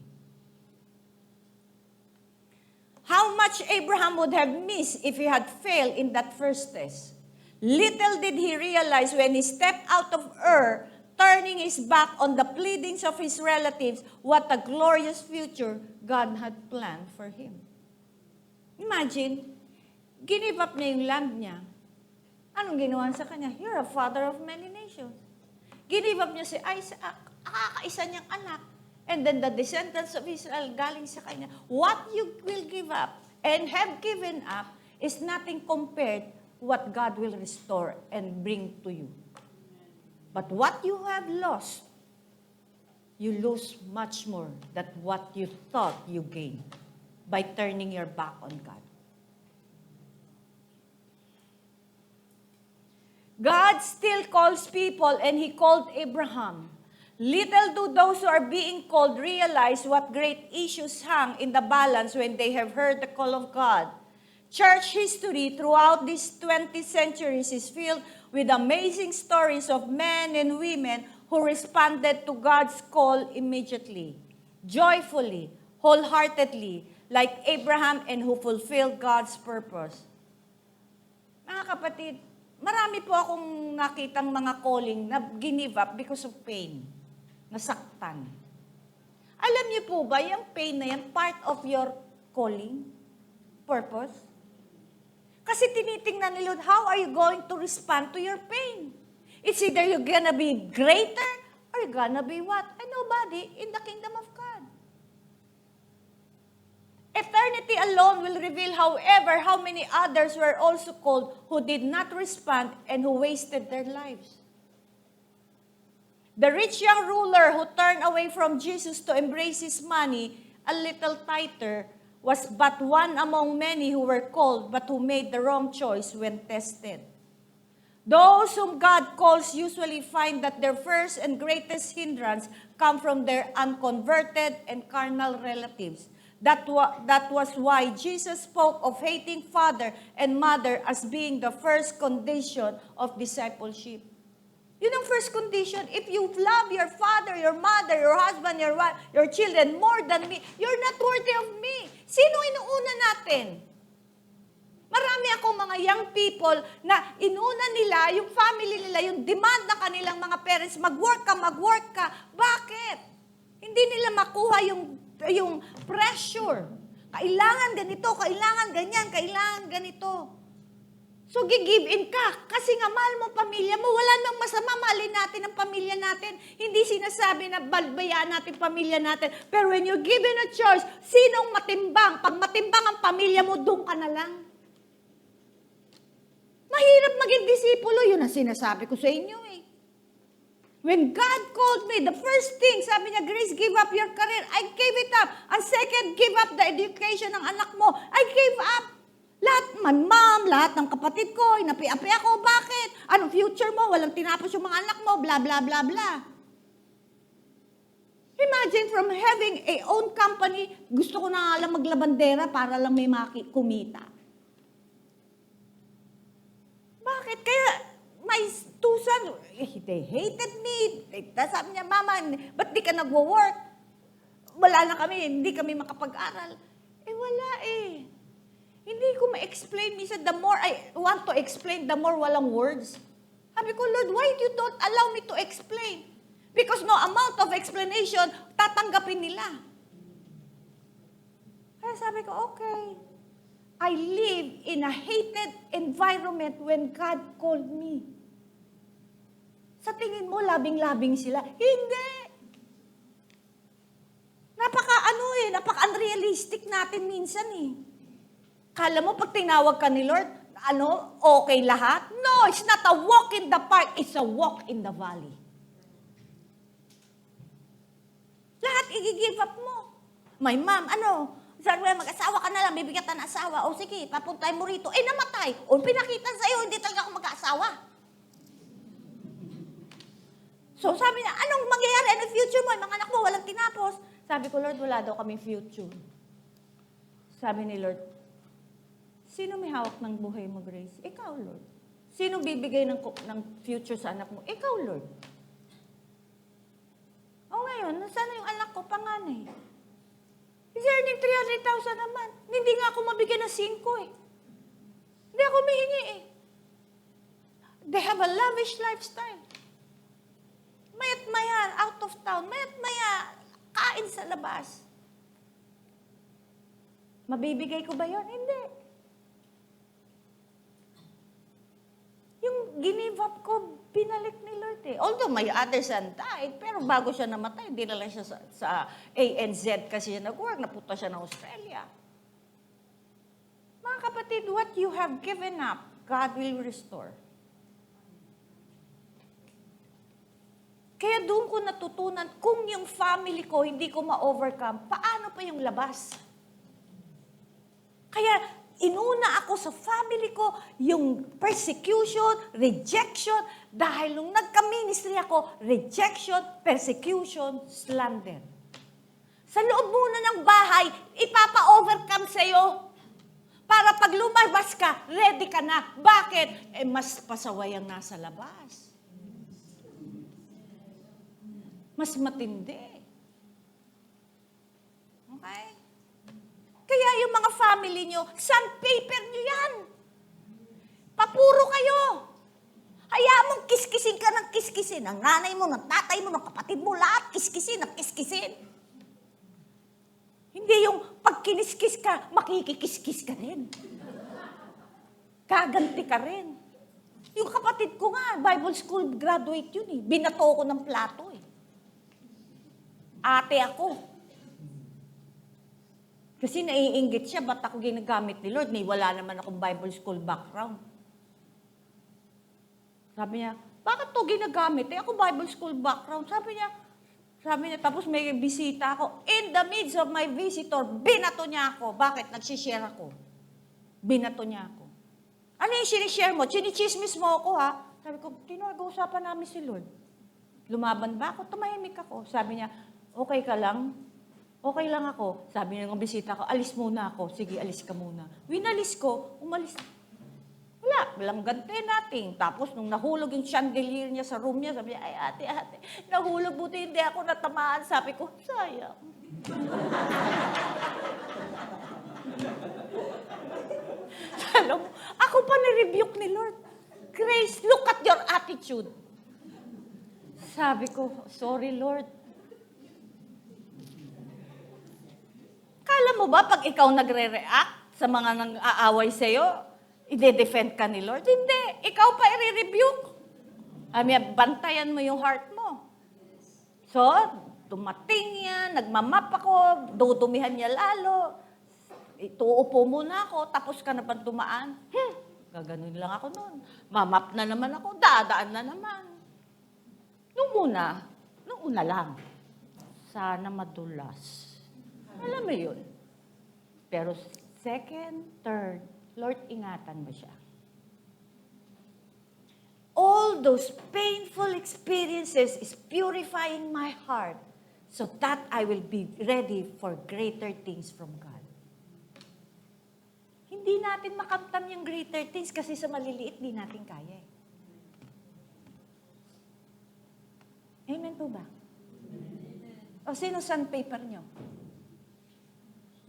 How much Abraham would have missed if he had failed in that first test. Little did he realize when he stepped out of Ur, turning his back on the pleadings of his relatives, what a glorious future God had planned for him. Imagine, give up niya yung land niya. Anong ginawa sa kanya? You're a father of many nations. Give up niya si Isaac, kakaisa niyang anak. And then the descendants of Israel galing sa kanya. What you will give up and have given up is nothing compared to what God will restore and bring to you. But what you have lost, you lose much more than what you thought you gained by turning your back on God. God still calls people, and He called Abraham. Little do those who are being called realize what great issues hang in the balance when they have heard the call of God. Church history throughout these 20 centuries is filled with amazing stories of men and women who responded to God's call immediately, joyfully, wholeheartedly, like Abraham, and who fulfilled God's purpose. Mga kapatid, marami po akong nakitang mga calling na give up because of pain. Nasaktan. Alam niyo po ba, yung pain na yan, part of your calling, purpose? Kasi tinitingnan ni Lord, how are you going to respond to your pain? It's either you're gonna be greater, or you're gonna be what? A nobody in the kingdom of God. Eternity alone will reveal, however, how many others were also called who did not respond and who wasted their lives. The rich young ruler who turned away from Jesus to embrace his money a little tighter was but one among many who were called, but who made the wrong choice when tested. Those whom God calls usually find that their first and greatest hindrance come from their unconverted and carnal relatives. That was why Jesus spoke of hating father and mother as being the first condition of discipleship. Yun ang first condition. If you love your father, your mother, your husband, your wife, your children more than me, you're not worthy of me. Sino inuuna natin? Marami akong mga young people na inuna nila, yung family nila, yung demand ng kanilang mga parents, mag-work ka. Bakit? Hindi nila makuha yung pressure. Kailangan ganito, kailangan ganyan, kailangan ganito. So, give in ka. Kasi nga, mahal mo pamilya mo. Wala nang masama, mahalin natin ang pamilya natin. Hindi sinasabi na balbayaan natin pamilya natin. Pero when you're given a choice, sinong matimbang? Pag matimbang ang pamilya mo, doon ka na lang. Mahirap maging disipulo. Yun ang sinasabi ko sa inyo eh. When God called me, the first thing, sabi niya, Grace, give up your career. I gave it up. And second, give up the education ng anak mo. I gave up. Lahat, my mom, lahat ng kapatid ko, inapi-api ako. Bakit? Anong future mo? Walang tinapos yung mga anak mo, blah, blah, blah, blah. Imagine from having a own company, gusto ko na nga lang maglabandera para lang may kumita. Bakit? Kaya, my two sons, they hated me. Sabi niya, Mama, ba't di ka nagwo-work? Wala na kami, hindi kami makapag-aral. Wala eh. Hindi ko ma-explain. Minsan, the more I want to explain, the more walang words. Sabi ko, Lord, why you don't allow me to explain? Because no amount of explanation, tatanggapin nila. Kaya sabi ko, okay. I live in a hated environment when God called me. Sa tingin mo, labing-labing sila? Hindi. Napaka-unrealistic natin minsan eh. Kala mo, pag tinawag ka ni Lord, okay lahat? No, it's not a walk in the park, it's a walk in the valley. Lahat i-give up mo. My mom, sabi mo, mag-asawa ka na lang, bibigatan ng asawa. O sige, papuntay mo rito. Namatay. O pinakita sa'yo, hindi talaga ako mag-asawa. So sabi niya, anong mangyayari? Anong future mo? Yung mga anak mo, walang tinapos. Sabi ko, Lord, wala daw kaming future. Sabi ni Lord, sino may hawak ng buhay mo, Grace? Ikaw, Lord. Sino bibigay ng future sa anak mo? Ikaw, Lord. O ngayon, nasaan na yung anak ko, panganay? Is earning 300,000 naman. Hindi nga ako mabigyan ng 5 eh. Hindi ako mahingi eh. They have a lavish lifestyle. Mayat maya, out of town. Mayat maya, kain sa labas. Mabibigay ko ba yun? Hindi. Yung give up ko, pinalik ni Lord eh. Although my other son died, pero bago siya namatay, dinala siya sa ANZ kasi siya nag-work, napunta siya ng Australia. Mga kapatid, what you have given up, God will restore. Kaya doon ko natutunan, kung yung family ko hindi ko ma-overcome, paano pa yung labas? Kaya, inuna ako sa family ko yung persecution, rejection, dahil nung nagka-ministry ako, rejection, persecution, slander. Sa loob muna ng bahay, ipapa-overcome sa'yo. Para pag lumabas ka, ready ka na. Bakit? Mas pasaway ang nasa labas. Mas matindi. Okay? Kaya yung mga family nyo, sandpaper nyo yan. Papuro kayo. Hayaan mong kiskisin ka ng kiskisin. Ang nanay mo, ng tatay mo, ng kapatid mo, lahat kiskisin ng kiskisin. Hindi yung pag kiniskis ka, makikikiskis ka rin. Gaganti ka rin. Yung kapatid ko nga, Bible school graduate yun eh. Binato ko ng plato eh. Ate ako. Kasi naiinggit siya, ba't ako ginagamit ni Lord? Wala naman akong Bible school background. Sabi niya, bakit to ginagamit? Ako Bible school background. Sabi niya, Sabi niya, tapos may bisita ako. In the midst of my visitor, binato niya ako. Bakit? Nagsishare ako. Binato niya ako. Ano yung sinishare mo? Chinichismis mo ako, ha? Sabi ko, nag-uusapan namin si Lord. Lumaban ba ako? Tumahimik ako. Sabi niya, okay ka lang? Okay lang ako. Sabi niya ng bisita ko, alis muna ako. Sige, alis ka muna. Winalis ko, umalis. Walang gante natin. Tapos nung nahulog yung chandelier niya sa room niya, sabi niya, ay ate, nahulog, buti hindi ako natamaan. Sabi ko, sayang. Alam mo, ako pa ni-rebuke ni Lord. Grace, look at your attitude. Sabi ko, sorry Lord. Kala mo ba pag ikaw nagre-react sa mga nang-aaway sa'yo, ide-defend ka ni Lord? Hindi. Ikaw pa i-rebuke. Bantayan mo yung heart mo. So, tumating yan, nagmamap ako, dudumihan niya lalo. Ituupo muna ako, tapos ka na pang tumaan. Gaganon lang ako noon. Mamap na naman ako, dadaan na naman. Nung una lang, sana madulas. Alam mo yun. Pero second, third, Lord, ingatan mo siya. All those painful experiences is purifying my heart so that I will be ready for greater things from God. Hindi natin makamtam yung greater things kasi sa maliliit, di natin kaya. Amen po ba? O sino sandpaper nyo?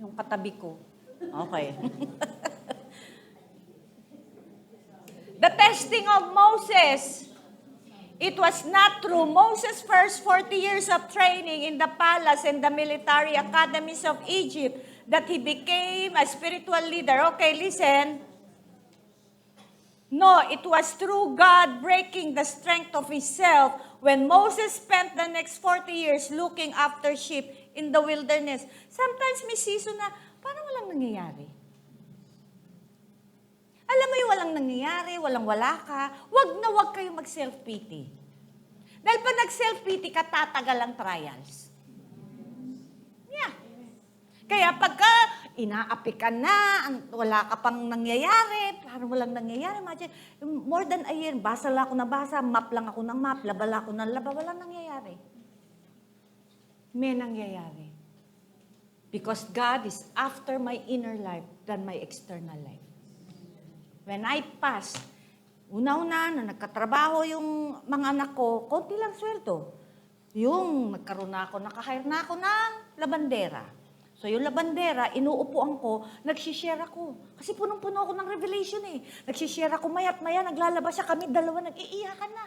Yung katabi ko. Okay. The testing of Moses. It was not through Moses' first 40 years of training in the palace and the military academies of Egypt that he became a spiritual leader. Okay, listen. No, it was through God breaking the strength of himself when Moses spent the next 40 years looking after sheep in the wilderness. Sometimes may season na parang walang nangyayari. Alam mo yung walang nangyayari, walang-wala ka, wag kayong mag-self-pity. Dahil pag nag-self-pity ka, tatagal ang trials. Yeah. Kaya pagka inaapi ka na, wala ka pang nangyayari, parang walang nangyayari, imagine, more than a year, basa lang ako na basa, map lang ako ng map, laba lang ako ng laba, walang nangyayari. May nangyayari. Because God is after my inner life than my external life. When I passed, una-una na nagkatrabaho yung mga anak ko, konti lang sweldo. Yung nagkaroon na ako, nakahire na ako ng labandera. So yung labandera, inuupuan ko, nagsishare ako. Kasi punong-puno ako ng revelation eh. Nagsishare ako, maya't maya, naglalabas siya kami, dalawa nag-iiyakan na.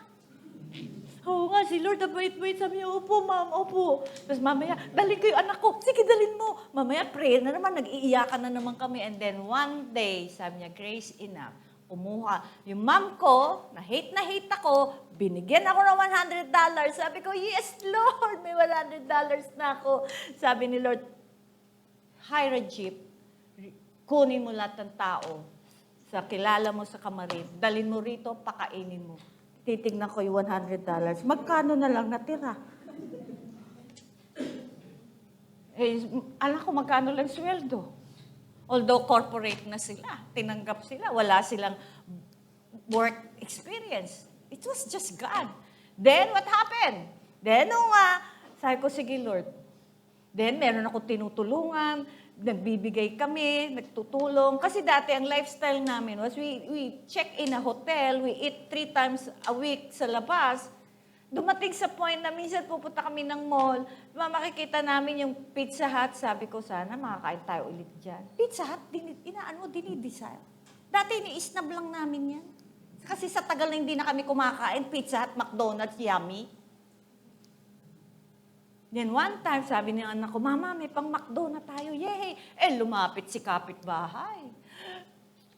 Oo nga, si Lord, wait, sabi niya, opo, ma'am, opo. Tapos mamaya, dalhin ko yung anak ko, sige, dalhin mo. Mamaya, prayer na naman, nag-iiyakan na naman kami. And then one day, sabi niya, Grace, enough. Kumuha. Yung mom ko, na hate ako, binigyan ako ng $100. Sabi ko, yes, Lord, may $100 na ako. Sabi ni Lord, hire a jeep, kunin mo lahat ng tao sa kilala mo sa kamarin, dalhin mo rito, pakainin mo. Titignan ko yung $100. Magkano na lang natira? Alam ko magkano lang sweldo. Although corporate na sila, tinanggap sila, wala silang work experience. It was just God. Then, what happened? Then, sabi ko, sige Lord. Then, meron ako tinutulungan, nagbibigay kami, nagtutulong. Kasi dati, ang lifestyle namin was we check in a hotel, we eat 3 times a week sa labas. Dumating sa point na minsan pupunta kami ng mall, makikita namin yung Pizza Hut. Sabi ko, sana makakain tayo ulit dyan. Pizza Hut, dinidesire. Dati ini-snub lang namin yan. Kasi sa tagal na hindi na kami kumakain, Pizza Hut, McDonald's, yummy. Then one time, sabi ng anak ko, Mama, may pang McDo na tayo. Yay! Lumapit si kapitbahay.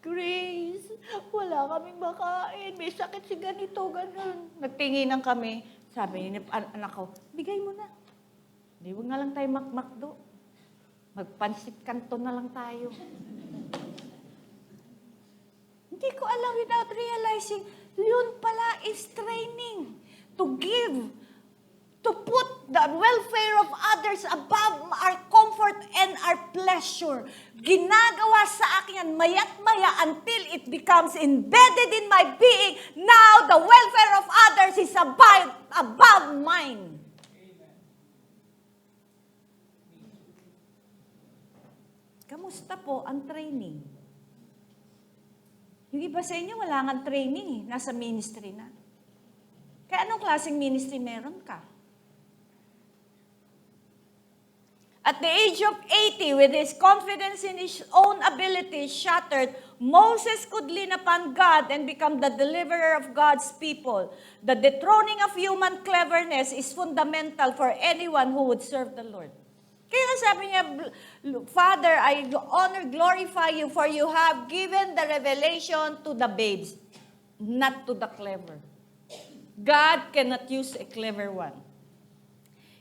Grace, wala kaming makain. May sakit si ganito, ganun. Nagtinginan kami. Sabi ni anak ko, bigay mo na. Di, huwag na lang tayo McDo. Magpansit kanto na lang tayo. Hindi ko alam without realizing, yun pala is training to give, to put the welfare of others above our comfort and our pleasure. Ginagawa sa akin yan maya't maya until it becomes embedded in my being. Now, the welfare of others is above mine. Kamusta po ang training? Yung iba sa inyo, wala nga training eh. Nasa ministry na. Kaya anong klaseng ministry meron ka? At the age of 80, with his confidence in his own abilities shattered, Moses could lean upon God and become the deliverer of God's people. The dethroning of human cleverness is fundamental for anyone who would serve the Lord. Kaya sabi niya, Father, I honor, glorify you, for you have given the revelation to the babes, not to the clever. God cannot use a clever one.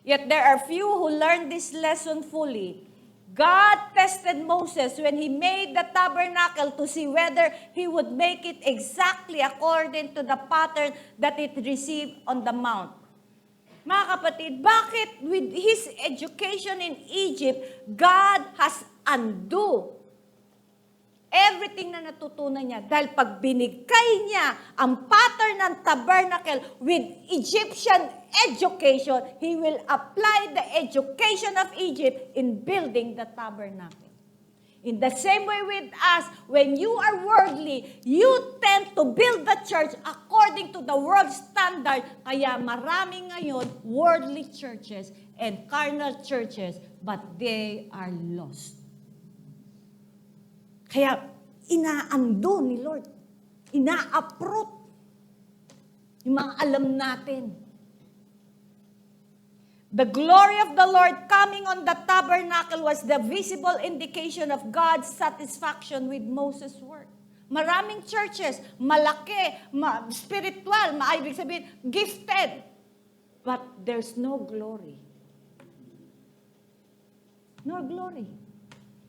Yet there are few who learn this lesson fully. God tested Moses when he made the tabernacle to see whether he would make it exactly according to the pattern that it received on the mount. Mga kapatid, bakit with his education in Egypt, God has undo everything na natutunan niya? Dahil pag binigay niya ang pattern ng tabernacle with Egyptian education, he will apply the education of Egypt in building the tabernacle. In the same way with us, when you are worldly, you tend to build the church according to the world standard. Kaya marami ngayon worldly churches and carnal churches, but they are lost. Kaya inaando ni Lord, ina-uproot yung mga alam natin. The glory of the Lord coming on the tabernacle was the visible indication of God's satisfaction with Moses' work. Maraming churches, malaki, spiritual, maibig sabihin, gifted. But there's no glory. No glory.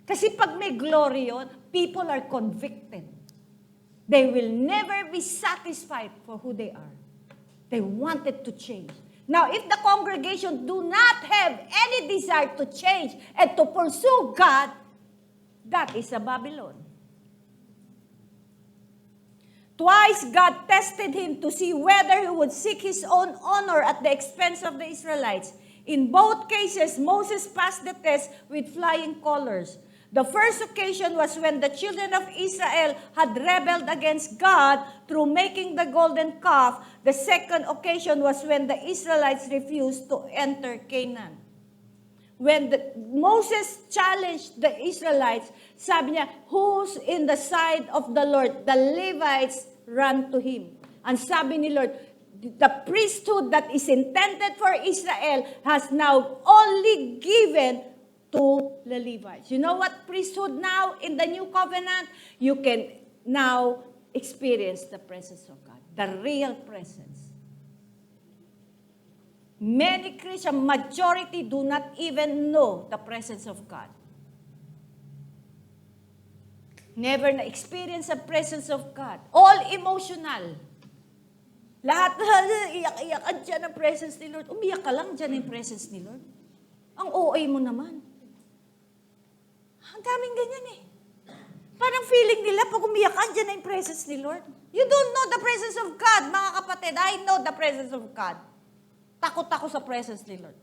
Kasi pag may glory yun, people are convicted. They will never be satisfied for who they are. They wanted to change. Now, if the congregation do not have any desire to change and to pursue God, that is a Babylon. Twice God tested him to see whether he would seek his own honor at the expense of the Israelites. In both cases, Moses passed the test with flying colors. The first occasion was when the children of Israel had rebelled against God through making the golden calf. The second occasion was when the Israelites refused to enter Canaan. When Moses challenged the Israelites, sabi niya, who's in the side of the Lord? The Levites ran to him. Ang sabi ni Lord, the priesthood that is intended for Israel has now only given to the Levites. You know what priesthood now in the new covenant? You can now experience the presence of God, the real presence. Many Christian majority do not even know the presence of God. Never na-experience the presence of God. All emotional. Lahat iyak-iyakan dyan ang presence ni Lord. Umiyak ka lang dyan ang presence ni Lord. Ang OA mo naman. Ang daming ganyan eh. Parang feeling nila pag umiyak ka dyan ang presence ni Lord. You don't know the presence of God, mga kapatid. I know the presence of God. Takot ako sa presence ni Lord.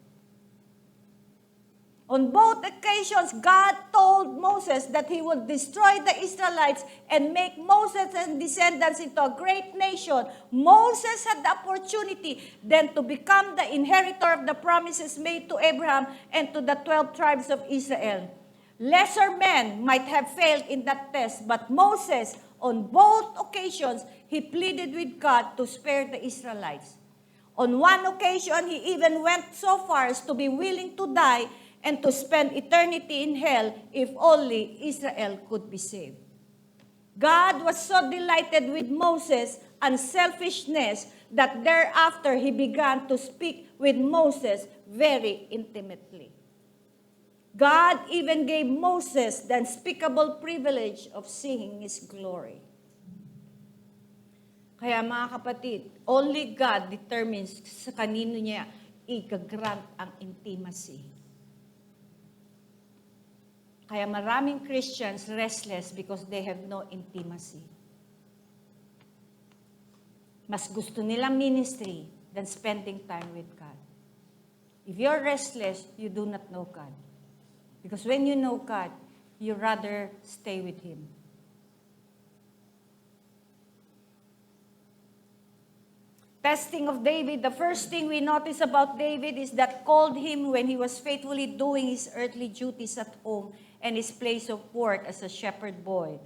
On both occasions, God told Moses that he would destroy the Israelites and make Moses and descendants into a great nation. Moses had the opportunity then to become the inheritor of the promises made to Abraham and to the 12 tribes of Israel. Lesser men might have failed in that test, but Moses, on both occasions, he pleaded with God to spare the Israelites. On one occasion, he even went so far as to be willing to die and to spend eternity in hell if only Israel could be saved. God was so delighted with Moses' unselfishness that thereafter he began to speak with Moses very intimately. God even gave Moses the unspeakable privilege of seeing his glory. Kaya mga kapatid, only God determines sa kanino niya i-grant ang intimacy. Kaya maraming Christians restless because they have no intimacy. Mas gusto nila ministry than spending time with God. If you're restless, you do not know God. Because when you know God, you rather stay with Him. Testing of David, the first thing we notice about David is that called him when he was faithfully doing his earthly duties at home and his place of work as a shepherd boy.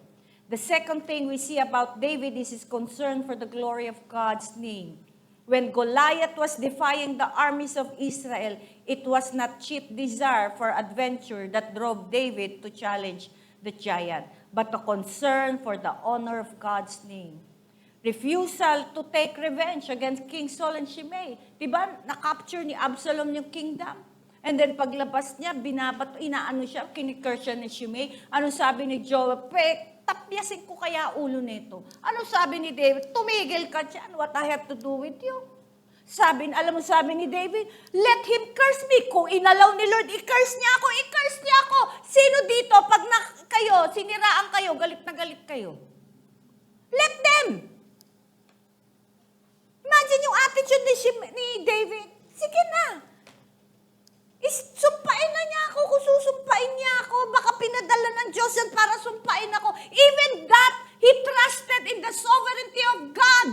The second thing we see about David is his concern for the glory of God's name. When Goliath was defying the armies of Israel, it was not cheap desire for adventure that drove David to challenge the giant, but a concern for the honor of God's name. Refusal to take revenge against King Saul and Shimei. Diba, na-capture ni Absalom yung kingdom? And then paglabas niya, inaano siya, kinikurse siya ni Shimei. Ano sabi ni Joab? Tapyasin ko kaya ulo nito. Ano sabi ni David? Tumigil ka dyan. What I have to do with you? Alam mo sabi ni David, let him curse me. Kung inalaw ni Lord, i-curse niya ako, i-curse niya ako. Sino dito, pag siniraan kayo, galit na galit kayo? Let them. Imagine yung attitude ni David. Sige na. Sumpain na niya ako. Kung susumpain niya ako, baka pinadala ng Diyos yan para sumpain ako. Even that, he trusted in the sovereignty of God.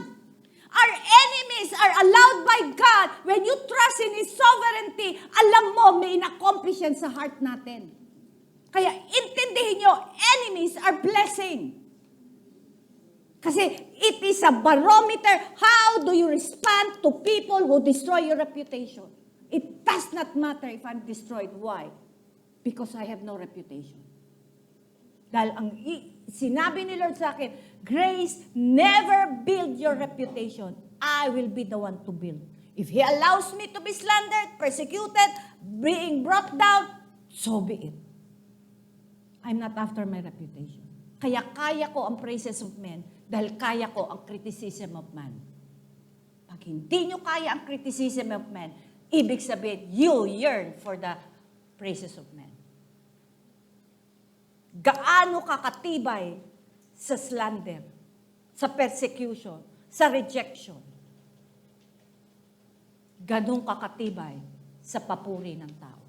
Our enemies are allowed by God. When you trust in His sovereignty, alam mo, may in-accomplish yan sa heart natin. Kaya intindihin nyo, enemies are blessing. Kasi it is a barometer. How do you respond to people who destroy your reputation? It does not matter if I'm destroyed. Why? Because I have no reputation. Dahil sinabi ni Lord sa akin, grace, never build your reputation. I will be the one to build. If He allows me to be slandered, persecuted, being brought down, so be it. I'm not after my reputation. Kaya ko ang praises of men dahil kaya ko ang criticism of man. Pag hindi nyo kaya ang criticism of man, ibig sabihin, you yearn for the praises of men. Gaano kakatibay sa slander, sa persecution, sa rejection. Ganong kakatibay sa papuri ng tao.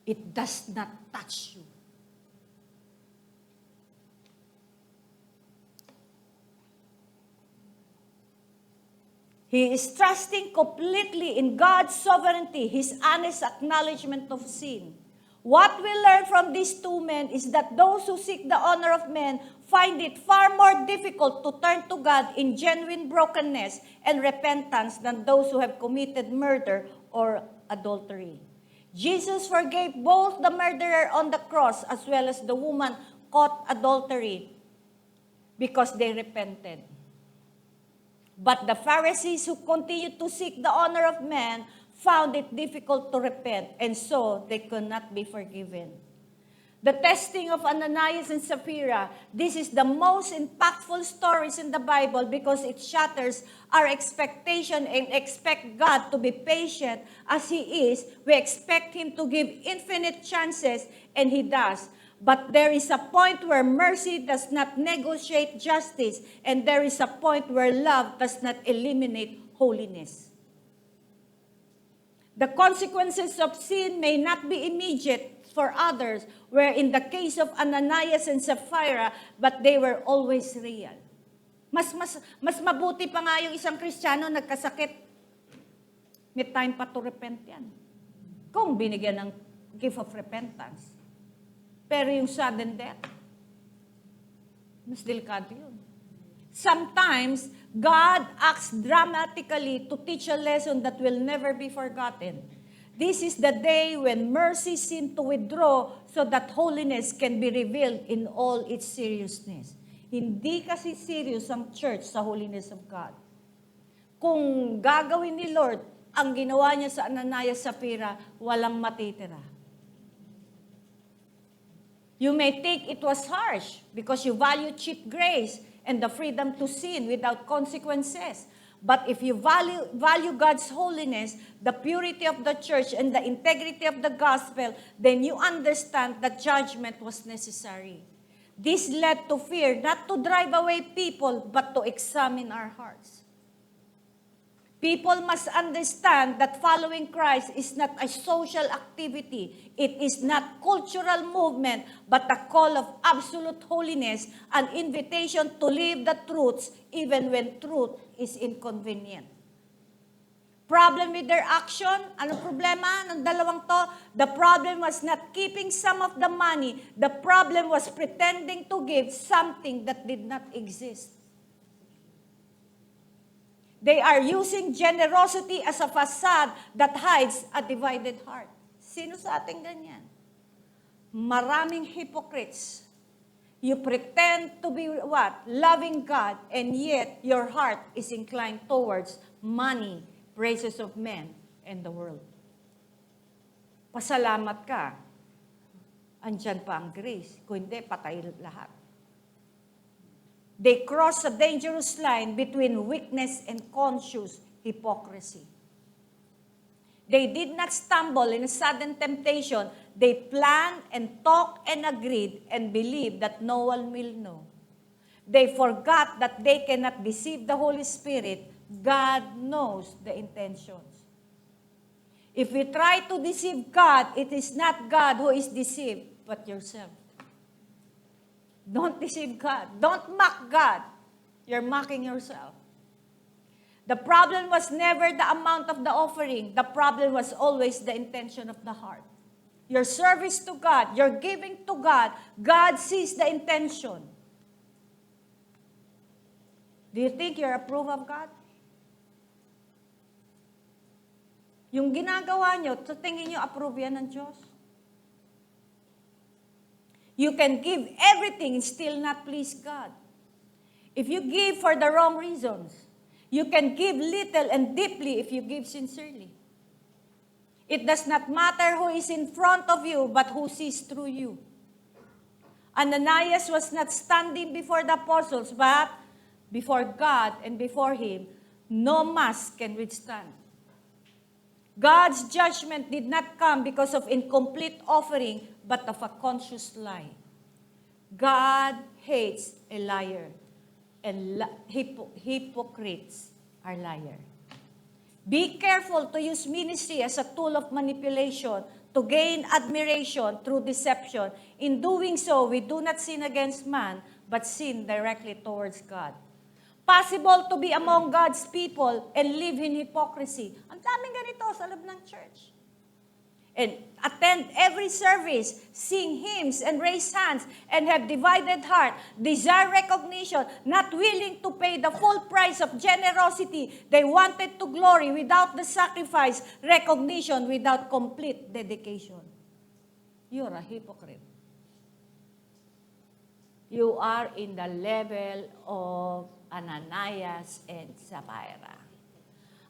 It does not touch you. He is trusting completely in God's sovereignty, His honest acknowledgement of sin. What we learn from these two men is that those who seek the honor of men find it far more difficult to turn to God in genuine brokenness and repentance than those who have committed murder or adultery. Jesus forgave both the murderer on the cross as well as the woman caught adultery because they repented. But the Pharisees who continued to seek the honor of men found it difficult to repent, and so they could not be forgiven. The testing of Ananias and Sapphira, this is the most impactful stories in the Bible because it shatters our expectation and expect God to be patient as He is. We expect Him to give infinite chances, and He does. But there is a point where mercy does not negotiate justice, and there is a point where love does not eliminate holiness. The consequences of sin may not be immediate for others, where in the case of Ananias and Sapphira, but they were always real. Mas mabuti pa nga yung isang Kristiyano nagkasakit, may time pa to repent yan. Kung binigyan ng gift of repentance. Pero yung sudden death, mas delikado yun. Sometimes, God acts dramatically to teach a lesson that will never be forgotten. This is the day when mercy seemed to withdraw so that holiness can be revealed in all its seriousness. Hindi kasi serious ang church sa holiness of God. Kung gagawin ni Lord ang ginawa niya sa Ananias Sapphira, walang matitira. You may think it was harsh because you value cheap grace and the freedom to sin without consequences. But if you value God's holiness, the purity of the church, and the integrity of the gospel, then you understand that judgment was necessary. This led to fear, not to drive away people, but to examine our hearts. People must understand that following Christ is not a social activity. It is not cultural movement, but a call of absolute holiness, an invitation to live the truths even when truth is inconvenient. Problem with their action? Ano problema ng dalawang to? The problem was not keeping some of the money. The problem was pretending to give something that did not exist. They are using generosity as a facade that hides a divided heart. Sino sa ating ganyan? Maraming hypocrites. You pretend to be what? Loving God, and yet your heart is inclined towards money, praises of men, and the world. Pasalamat ka. Andyan pa ang grace. Kung hindi, patay lahat. They cross a dangerous line between weakness and conscious hypocrisy. They did not stumble in a sudden temptation. They planned and talked and agreed and believed that no one will know. They forgot that they cannot deceive the Holy Spirit. God knows the intentions. If we try to deceive God, it is not God who is deceived, but yourself. Don't deceive God. Don't mock God. You're mocking yourself. The problem was never the amount of the offering. The problem was always the intention of the heart. Your service to God, your giving to God, God sees the intention. Do you think you're approved of God? Yung ginagawa nyo, sa tingin nyo, approve yan ng Diyos? You can give everything and still not please God. If you give for the wrong reasons, you can give little and deeply if you give sincerely. It does not matter who is in front of you, but who sees through you. Ananias was not standing before the apostles, but before God and before him, no mask can withstand. God's judgment did not come because of incomplete offering, but of a conscious lie. God hates a liar, and hypocrites are liars. Be careful to use ministry as a tool of manipulation to gain admiration through deception. In doing so, we do not sin against man, but sin directly towards God. Possible to be among God's people and live in hypocrisy. Ang daming ganito sa loob ng church. And attend every service, sing hymns and raise hands, and have divided heart, desire recognition, not willing to pay the full price of generosity. They wanted to glory without the sacrifice, recognition without complete dedication. You're a hypocrite. You are in the level of Ananias and Sapphira.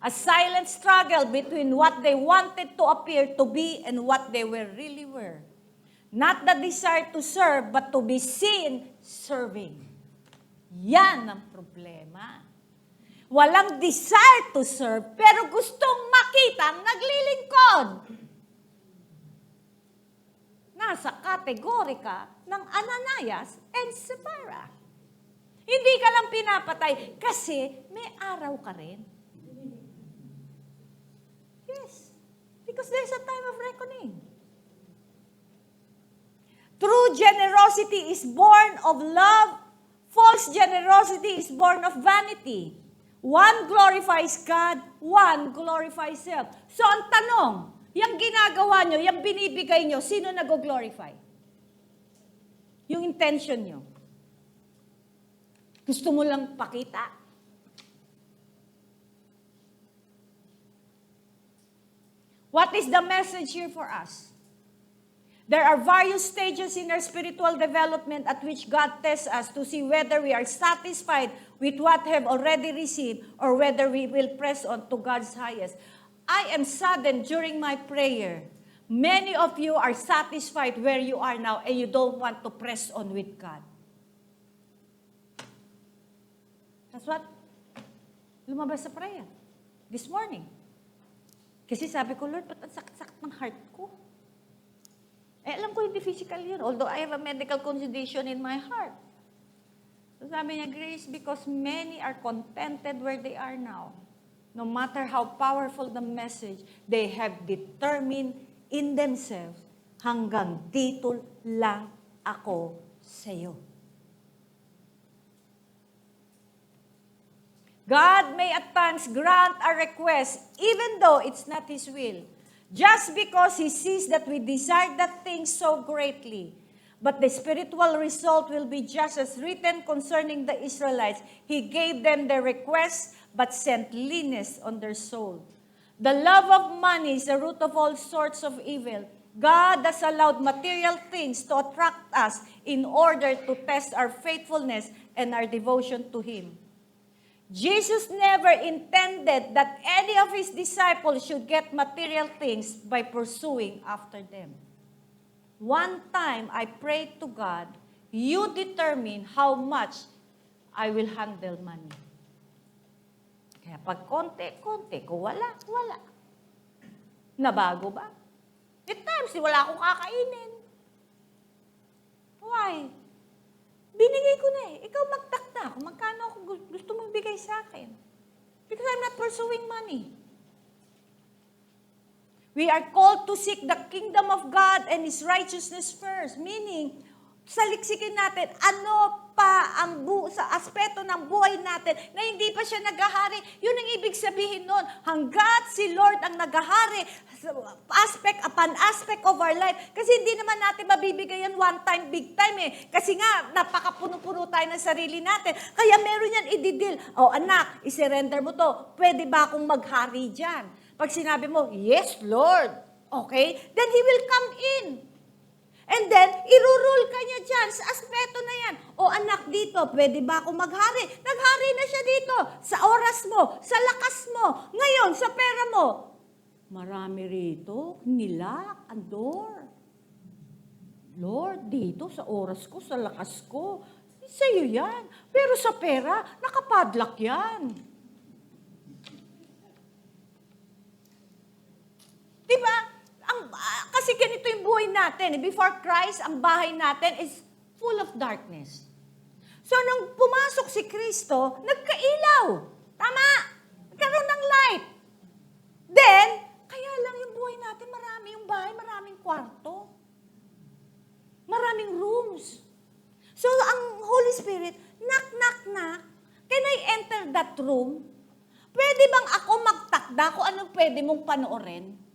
A silent struggle between what they wanted to appear to be and what they really were. Not the desire to serve, but to be seen serving. Yan ang problema. Walang desire to serve, pero gustong makitang naglilingkod. Nasa kategorika ng Ananias and Sapphira. Hindi ka lang pinapatay kasi may araw ka rin. Yes, because there's a time of reckoning. True generosity is born of love. False generosity is born of vanity. One glorifies God, one glorifies self. So ang tanong, yung ginagawa nyo, yung binibigay nyo, sino nag-glorify? Yung intention nyo. Gusto mo lang pakita? What is the message here for us? There are various stages in our spiritual development at which God tests us to see whether we are satisfied with what we have already received or whether we will press on to God's highest. I am saddened during my prayer. Many of you are satisfied where you are now and you don't want to press on with God. That's what? lumabas sa prayer. This morning. Kasi sabi ko, Lord, ba't ang sakit-sakit ng heart ko? Alam ko hindi physical yun. Although I have a medical condition in my heart. So sabi niya, Grace, because many are contented where they are now. No matter how powerful the message, they have determined in themselves, hanggang dito lang ako sa'yo. God may at times grant a request even though it's not His will. Just because He sees that we desire that thing so greatly. But the spiritual result will be just as written concerning the Israelites. He gave them their request but sent leanness on their soul. The love of money is the root of all sorts of evil. God has allowed material things to attract us in order to test our faithfulness and our devotion to Him. Jesus never intended that any of His disciples should get material things by pursuing after them. One time, I prayed to God, you determine how much I will handle money. Kaya pag konti, kung wala. Nabago ba? At times, wala akong kakainin. Why? Binigay ko na eh. Ikaw magtakda kung magkano ako gusto mong bigay sa akin. Because I'm not pursuing money. We are called to seek the kingdom of God and His righteousness first. Meaning, saliksikin natin, ano pa ang sa aspeto ng buhay natin na hindi pa siya naghahari. Yun ang ibig sabihin nun. Hanggat si Lord ang naghahari, aspect upon aspect of our life. Kasi hindi naman natin mabibigay yan one time, big time eh. Kasi nga, napakapuno-puno tayo ng sarili natin. Kaya meron yan ididil. O anak, isurrender mo to. Pwede ba akong maghari dyan? Pag sinabi mo, yes, Lord. Okay? Then He will come in. And then, irurule ka niya dyan sa aspeto na yan. O anak dito, pwede ba ako maghari? Naghari na siya dito. Sa oras mo, sa lakas mo, ngayon, sa pera mo. Marami rito, nilak ang door. Lord, dito, sa oras ko, sa lakas ko. Sa'yo yan. Pero sa pera, nakapadlock yan. Diba? Kasi ganito yung buhay natin. Before Christ, ang bahay natin is full of darkness. So, nung pumasok si Kristo, nagkailaw. Tama? Nagkaroon ng light. Then, kaya lang yung buhay natin, marami yung bahay, maraming kwarto. Maraming rooms. So, ang Holy Spirit, knock, knock, knock. Can I enter that room? Pwede bang ako magtakda kung anong pwede mong panoorin?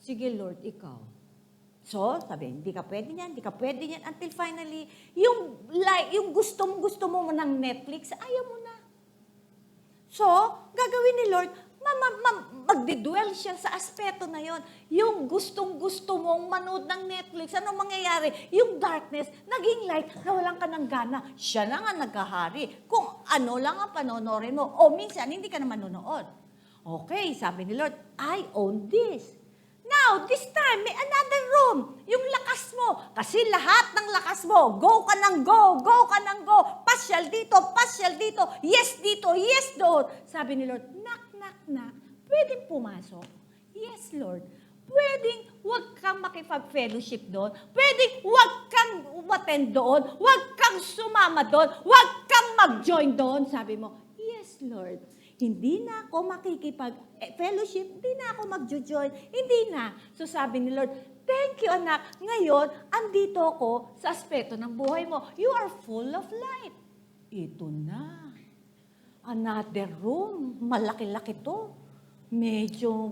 Sige, Lord, ikaw. So, sabi, hindi ka pwede niyan, until finally, yung gusto mo ng Netflix, ayaw mo na. So, gagawin ni Lord, magdiduel siya sa aspeto na yon. Yung gustong-gusto mong manood ng Netflix, ano mangyayari? Yung darkness, naging light, nawalan ka ng gana. Siya lang ang naghahari. Kung ano lang ang panonorin mo, o minsan, hindi ka na manonood. Okay, sabi ni Lord, I own this. Now, this time, may another room. Yung lakas mo. Kasi lahat ng lakas mo, go ka ng go ka ng go. Pasyal dito, yes dito, yes doon. Sabi ni Lord, knock, knock, knock. Pwedeng pumasok? Yes, Lord. Pwedeng huwag kang makipag-fellowship doon. Pwedeng huwag kang umattend doon. Huwag kang sumama doon. Huwag kang mag-join doon. Sabi mo, yes, Lord. Hindi na ako makikipag-fellowship, hindi na ako mag-join, hindi na. So sabi ni Lord, thank you anak, ngayon, andito ako sa aspeto ng buhay mo. You are full of light. Ito na. Another room, malaki-laki to. Medyo,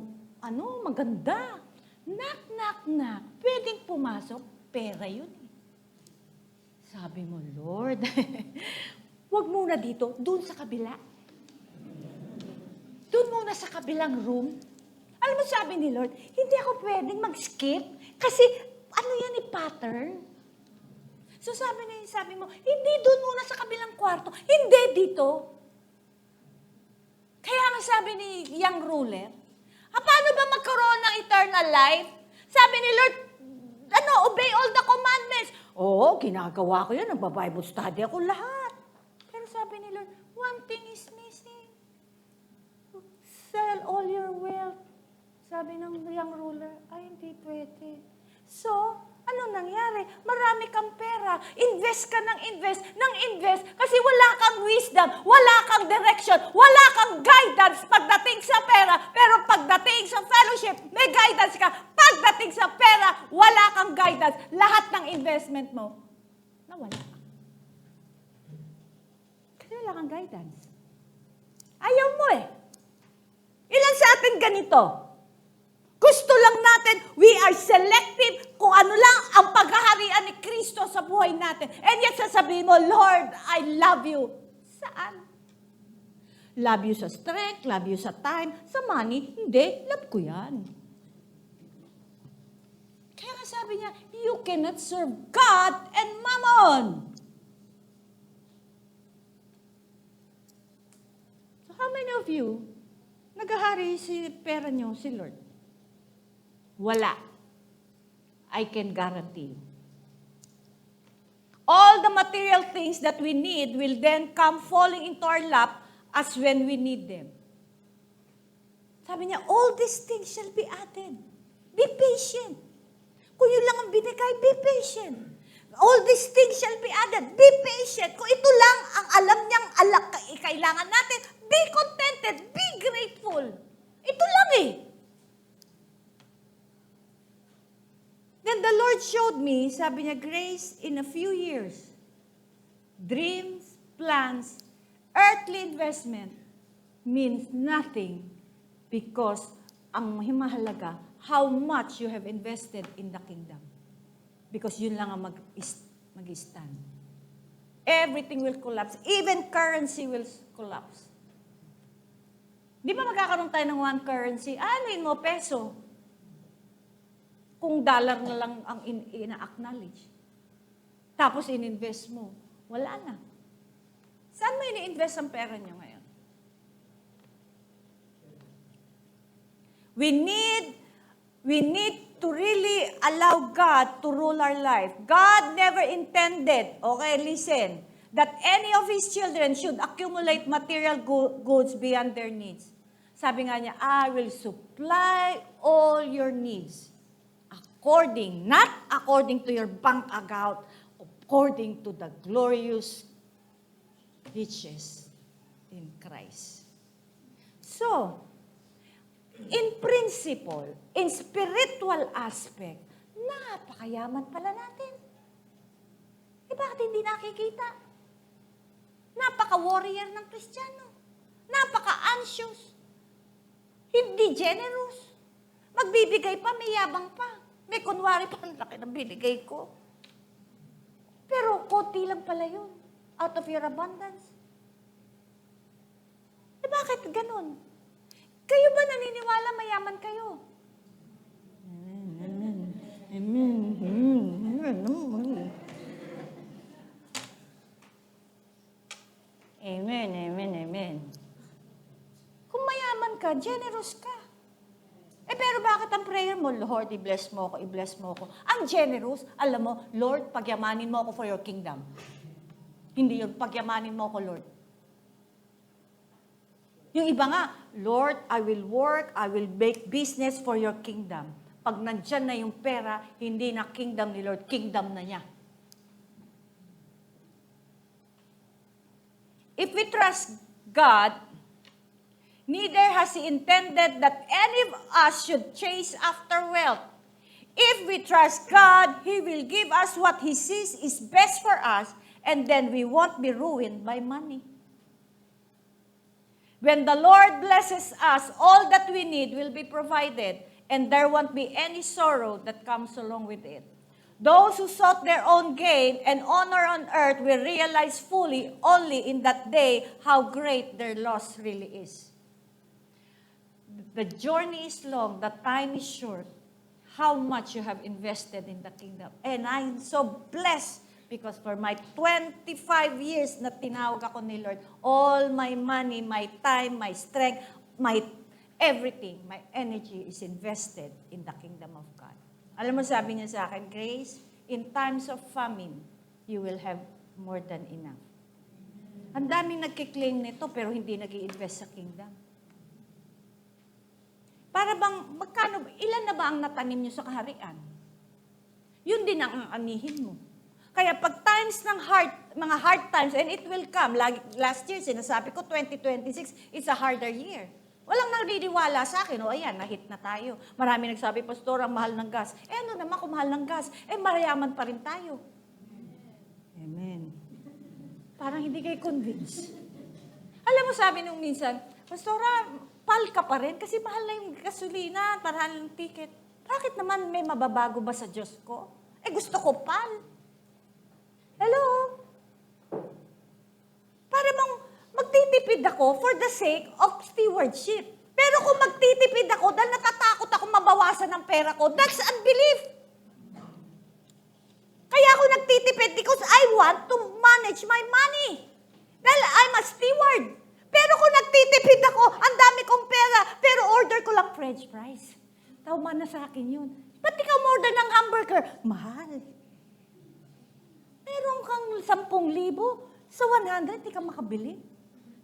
maganda. Knock, knock, knock. Pwedeng pumasok, pera yun. Sabi mo, Lord, wag muna dito, doon sa kabila. Doon muna sa kabilang room. Alam mo, sabi ni Lord, hindi ako pwedeng mag-skip kasi yan pattern. So sabi mo, hindi doon muna sa kabilang kwarto, hindi dito. Kaya nga sabi ni young ruler, paano ba magkaroon ng eternal life? Sabi ni Lord, obey all the commandments. Oo, ginagawa ko yan, nagba-Bible study ako lahat. Pero sabi ni Lord, one thing is missing. Sell all your wealth. Sabi ng young ruler, ay hindi pwede. So, ano nangyari? Marami kang pera. Invest ka ng invest, kasi wala kang wisdom, wala kang direction, wala kang guidance pagdating sa pera. Pero pagdating sa fellowship, may guidance ka. Pagdating sa pera, wala kang guidance. Lahat ng investment mo, nawala. Kasi wala kang guidance. Ayaw mo eh. Ilan sa atin ganito? Gusto lang natin, we are selective kung ano lang ang paghaharian ni Kristo sa buhay natin. And yet sasabihin mo, Lord, I love you. Saan? Love you sa strength, love you sa time, sa money. Hindi, love ko yan. Kaya nga sabi niya, you cannot serve God and mammon. So how many of you, naghahari si pera niyo, si Lord? Wala. I can guarantee you. All the material things that we need will then come falling into our lap as when we need them. Sabi niya, all these things shall be added. Be patient. Kung yun lang ang binigay, be patient. All these things shall be added. Be patient. Kung ito lang ang alam niyang kailangan natin, be contented, be grateful. Ito lang eh. Then the Lord showed me, sabi niya, Grace, in a few years, dreams, plans, earthly investment means nothing because ang mahalaga, how much you have invested in the kingdom. Because yun lang ang mag-stand. Everything will collapse. Even currency will collapse. Di ba magkakaroon tayo ng one currency? Anuin mo, peso. Kung dollar na lang ang ina-acknowledge. Tapos in-invest mo, wala na. Saan mo ini-invest ang pera niyo ngayon? We need to really allow God to rule our life. God never intended, okay, listen, that any of His children should accumulate material goods beyond their needs. Sabi nga niya, I will supply all your needs. Not according to your bank account, according to the glorious riches in Christ. So, in principle, in spiritual aspect, napakayaman pala natin. Bakit hindi nakikita? Napaka-warrior ng Kristiyano. Napaka-anxious. Hindi generous. Magbibigay pa, may yabang pa. May kunwari pa, ang laki ng binigay ko. Pero konti lang pala yun. Out of your abundance. Bakit ganun? Kayo ba naniniwala mayaman kayo? Amen, amen, amen. Kung mayaman ka, generous ka. Pero bakit ang prayer mo, Lord, i-bless mo ako, i-bless mo ako. Ang generous, alam mo, Lord, pagyamanin mo ako for your kingdom. Hindi yun, pagyamanin mo ako, Lord. Yung iba nga, Lord, I will work, I will make business for your kingdom. Pag nandyan na yung pera, hindi na kingdom ni Lord, kingdom na niya. If we trust God, neither has He intended that any of us should chase after wealth. If we trust God, He will give us what He sees is best for us, and then we won't be ruined by money. When the Lord blesses us, all that we need will be provided, and there won't be any sorrow that comes along with it. Those who sought their own gain and honor on earth will realize fully only in that day how great their loss really is. The journey is long, the time is short. How much you have invested in the kingdom. And I'm so blessed because for my 25 years na tinawag ako ni Lord, all my money, my time, my strength, my everything, my energy is invested in the kingdom of God. Alam mo, sabi niya sa akin, Grace, in times of famine, you will have more than enough. Ang daming nagkiklaim nito pero hindi nag-i-invest sa kingdom. Para bang, ilan na ba ang natanim nyo sa kaharian? Yun din ang anihin mo. Kaya pag times ng mga hard times, and it will come, last year sinasabi ko, 2026 is a harder year. Walang naniniwala sa akin, ayan, nahit na tayo. Marami nagsabi, Pastor, ang mahal ng gas. Ano naman kung mahal ng gas? Mayaman pa rin tayo. Amen. Parang hindi kayo convinced. Alam mo, sabi nung minsan, Pastora, pal ka pa rin kasi mahal na yung gasolina, mahal yung ticket. Bakit naman may mababago ba sa Diyos ko? Gusto ko pal. Hello? Para bang magtitipid ako for the sake of stewardship. Pero kung magtitipid ako dahil natatakot ako mabawasan ng pera ko, that's unbelief. Kaya ako nagtitipid because I want to manage my money. Dahil I'm a steward. Pero kung nagtitipid ako, ang dami kong pera, pero order ko lang french fries. Tama na sa akin yun. Ba't ikaw order ng hamburger? Mahal. Meron kang 10,000, sa 100, di ka makabili.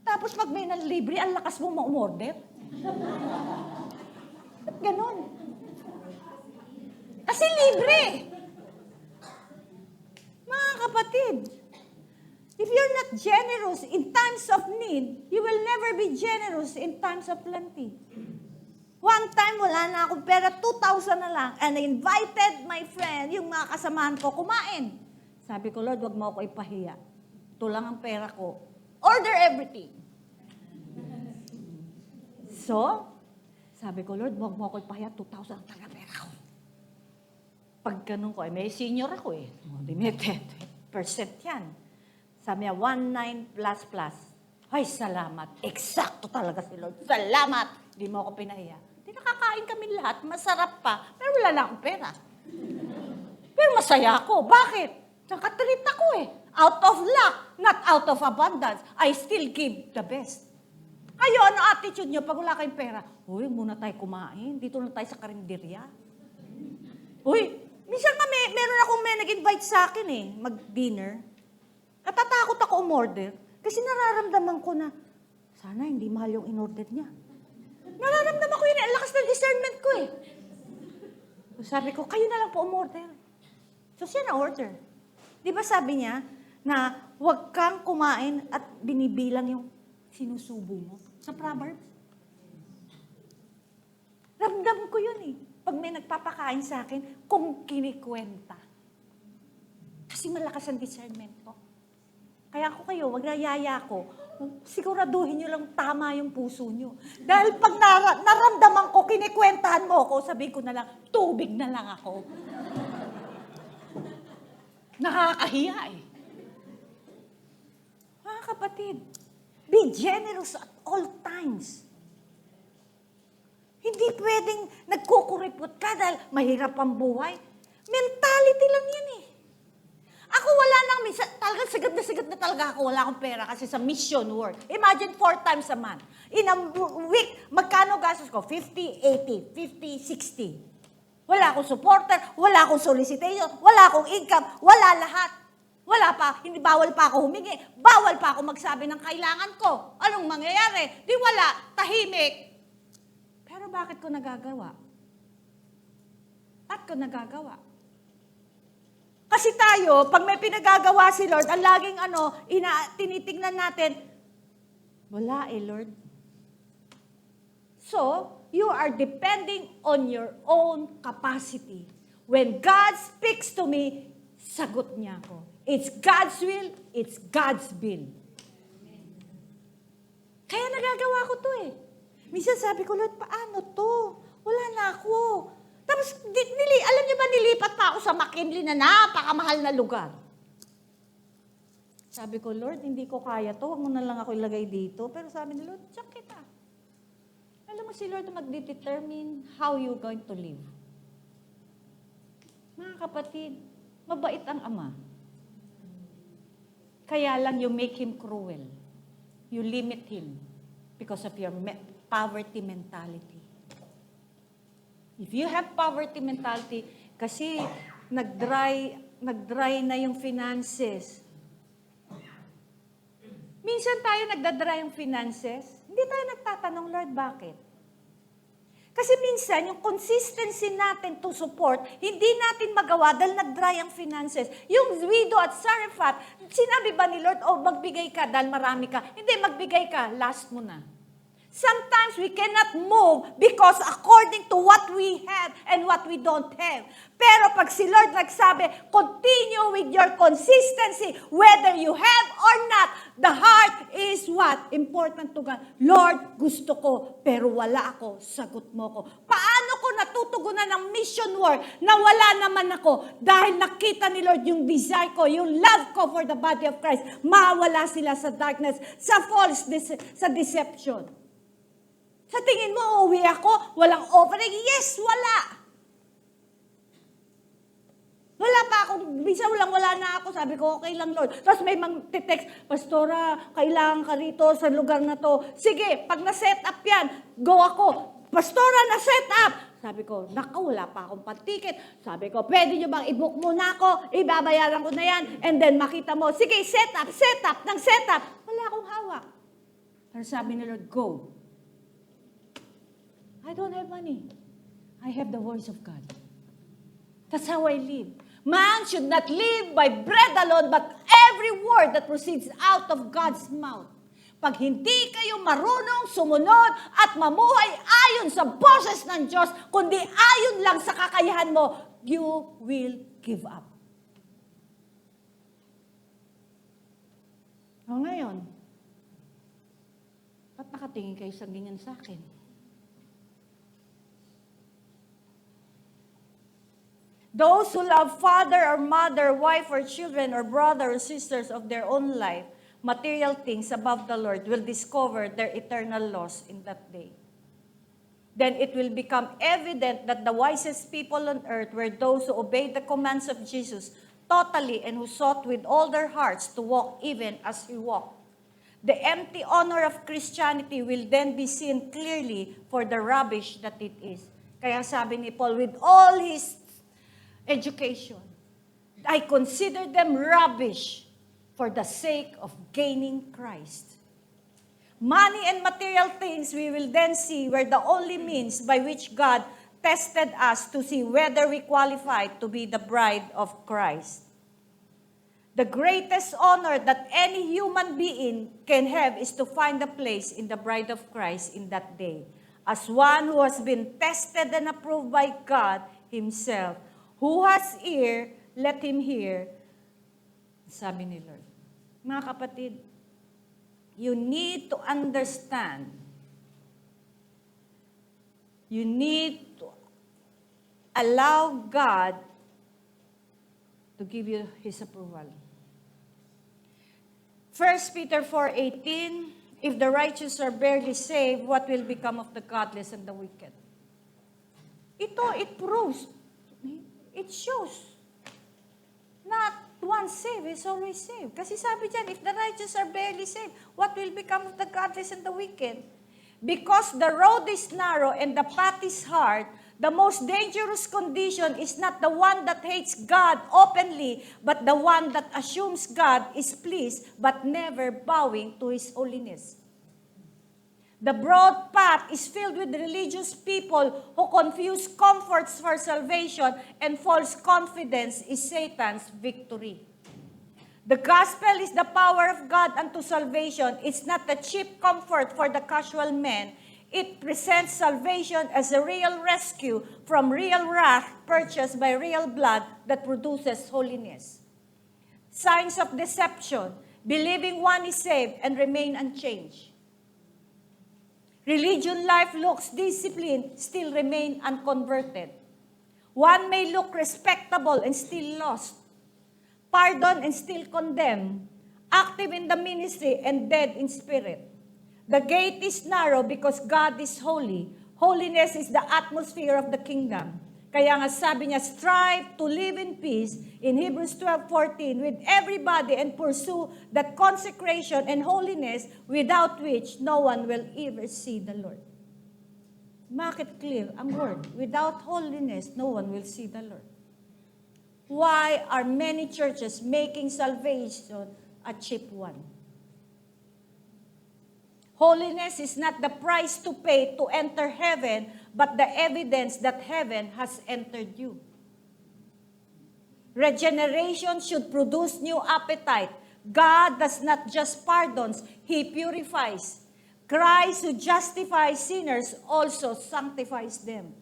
Tapos pag may libre, ang lakas mo ma-order. Ba't ganon? Kasi libre. Mga kapatid, if you're not generous in times of need, you will never be generous in times of plenty. One time, wala na akong pera, 2,000 na lang. And I invited my friend, yung mga kasamahan ko, kumain. Sabi ko, Lord, wag mo ako ipahiya. Ito lang ang pera ko. Order everything. So, sabi ko, Lord, wag mo ako ipahiya, 2,000 ang talaga pera ko. Pag ganun ko, may senior ako limited percent yan. Sabi niya, 19++. Ay, salamat. Eksakto talaga si Lord. Salamat. Hindi mo ako pinahiya. Di nakakain kami lahat. Masarap pa. Pero wala na akong pera. Pero masaya ako. Bakit? Nakatreat ako Out of luck, not out of abundance. I still give the best. Kayo, ano attitude nyo pag wala kayong pera? Uy, muna tayo kumain. Dito na tayo sa karinderya. Uy, minsan meron akong may nag-invite sa akin mag-dinner. Natatakot ako umorder. Kasi nararamdaman ko na, sana hindi mahal yung in-order niya. Nararamdaman ko yun, ang lakas ng discernment ko So sabi ko, kayo na lang po umorder. So siya na-order. Di ba sabi niya, na huwag kang kumain at binibilang yung sinusubo mo sa Proverbs? Ramdam ko yun Pag may nagpapakain sa akin, kung kinikwenta. Kasi malakas ang discernment ko. Kaya ako kayo, wag nayaya ko, siguraduhin nyo lang tama yung puso nyo. Dahil pag naramdaman ko, kinikwentahan mo ako, sabihin ko na lang, tubig na lang ako. Nakakahiya Mga kapatid, be generous at all times. Hindi pwedeng nagkukuripot ka dahil mahirap ang buhay. Mentality lang yan Ako wala nang, talaga sigad na talaga ako, wala akong pera kasi sa mission work. Imagine 4 times a month. In a week, magkano gastos ko? 50, 80, 50, 60. Wala akong supporter, wala akong solicitation, wala akong income, wala lahat. Wala pa, hindi bawal pa ako humingi, bawal pa ako magsabi ng kailangan ko. Anong mangyayari? Di wala, tahimik. Pero bakit ko nagagawa? At ko nagagawa? Kasi tayo, pag may pinagagawa si Lord, ang laging tinitingnan natin, wala Lord. So, you are depending on your own capacity. When God speaks to me, sagot niya ako. It's God's will, it's God's bill. Kaya nagagawa ko to Minsan sabi ko, Lord, paano to? Wala na ako. Tapos, alam niyo ba, nilipat pa ako sa McKinley na napakamahal na lugar. Sabi ko, Lord, hindi ko kaya to. Huwag mo na lang ako ilagay dito. Pero sabi ni Lord, tiyak kita. Alam mo si Lord mag-determine how you're going to live. Mga kapatid, mabait ang Ama. Kaya lang you make Him cruel. You limit Him because of your poverty mentality. If you have poverty mentality, kasi nag-dry na yung finances. Minsan tayo nagda-dry yung finances, hindi tayo nagtatanong, Lord, bakit? Kasi minsan, yung consistency natin to support, hindi natin magawa dahil nag-dry ang finances. Yung widow at Zarephath, sinabi ba ni Lord, magbigay ka dahil marami ka? Hindi, magbigay ka, last mo na. Sometimes we cannot move because according to what we have and what we don't have. Pero pag si Lord nagsabi, continue with your consistency, whether you have or not, the heart is what? Important to God. Lord, gusto ko, pero wala ako, sagot mo ko. Paano ko natutugunan ng mission work na wala naman ako? Dahil nakita ni Lord yung desire ko, yung love ko for the body of Christ. Mawala sila sa darkness, sa sa deception. Sa tingin mo, uwi ako, walang offering? Yes, wala. Wala pa akong, bisa wala na ako. Sabi ko, okay lang, Lord. Tapos may mag-text, Pastora, kailangan ka rito sa lugar na to. Sige, pag na-set up yan, go ako. Pastora, na-set up. Sabi ko, wala pa akong pantiket. Sabi ko, pwede nyo bang i-book muna ako? Ibabayaran ko na yan. And then makita mo, sige, set up. Wala akong hawak. Pero sabi ni Lord, go. I don't have money. I have the voice of God. That's how I live. Man should not live by bread alone, but every word that proceeds out of God's mouth. Pag hindi kayo marunong sumunod at mamuhay ayon sa boses ng Diyos, kundi ayon lang sa kakayahan mo, you will give up. Ngayon, ba't nakatingin kayo sa ganyan sa akin? Those who love father or mother, wife or children, or brother or sisters of their own life, material things above the Lord, will discover their eternal loss in that day. Then it will become evident that the wisest people on earth were those who obeyed the commands of Jesus totally and who sought with all their hearts to walk even as he walked. The empty honor of Christianity will then be seen clearly for the rubbish that it is. Kaya sabi ni Paul, with all his education, I consider them rubbish for the sake of gaining Christ. Money and material things we will then see were the only means by which God tested us to see whether we qualified to be the bride of Christ. The greatest honor that any human being can have is to find a place in the bride of Christ in that day, as one who has been tested and approved by God Himself. Who has ear, let him hear, sabi ni Lord. Mga kapatid, you need to understand. You need to allow God to give you His approval. 1 Peter 4:18, if the righteous are barely saved, what will become of the godless and the wicked? It proves. It shows. Not one saved is always saved. Kasi sabi dyan, if the righteous are barely saved, what will become of the godless and the wicked? Because the road is narrow and the path is hard, the most dangerous condition is not the one that hates God openly, but the one that assumes God is pleased, but never bowing to His holiness. The broad path is filled with religious people who confuse comforts for salvation and false confidence is Satan's victory. The gospel is the power of God unto salvation. It's not a cheap comfort for the casual man. It presents salvation as a real rescue from real wrath purchased by real blood that produces holiness. Signs of deception. Believing one is saved and remain unchanged. Religion life looks disciplined, still remain unconverted. One may look respectable and still lost. Pardon and still condemned. Active in the ministry and dead in spirit. The gate is narrow because God is holy. Holiness is the atmosphere of the kingdom. Kaya nga sabi niya, strive to live in peace in Hebrews 12:14 with everybody and pursue that consecration and holiness without which no one will ever see the Lord. Make it clear ang word. Without holiness, no one will see the Lord. Why are many churches making salvation a cheap one? Holiness is not the price to pay to enter heaven, but the evidence that heaven has entered you. Regeneration should produce new appetite. God does not just pardons, He purifies. Christ who justifies sinners also sanctifies them.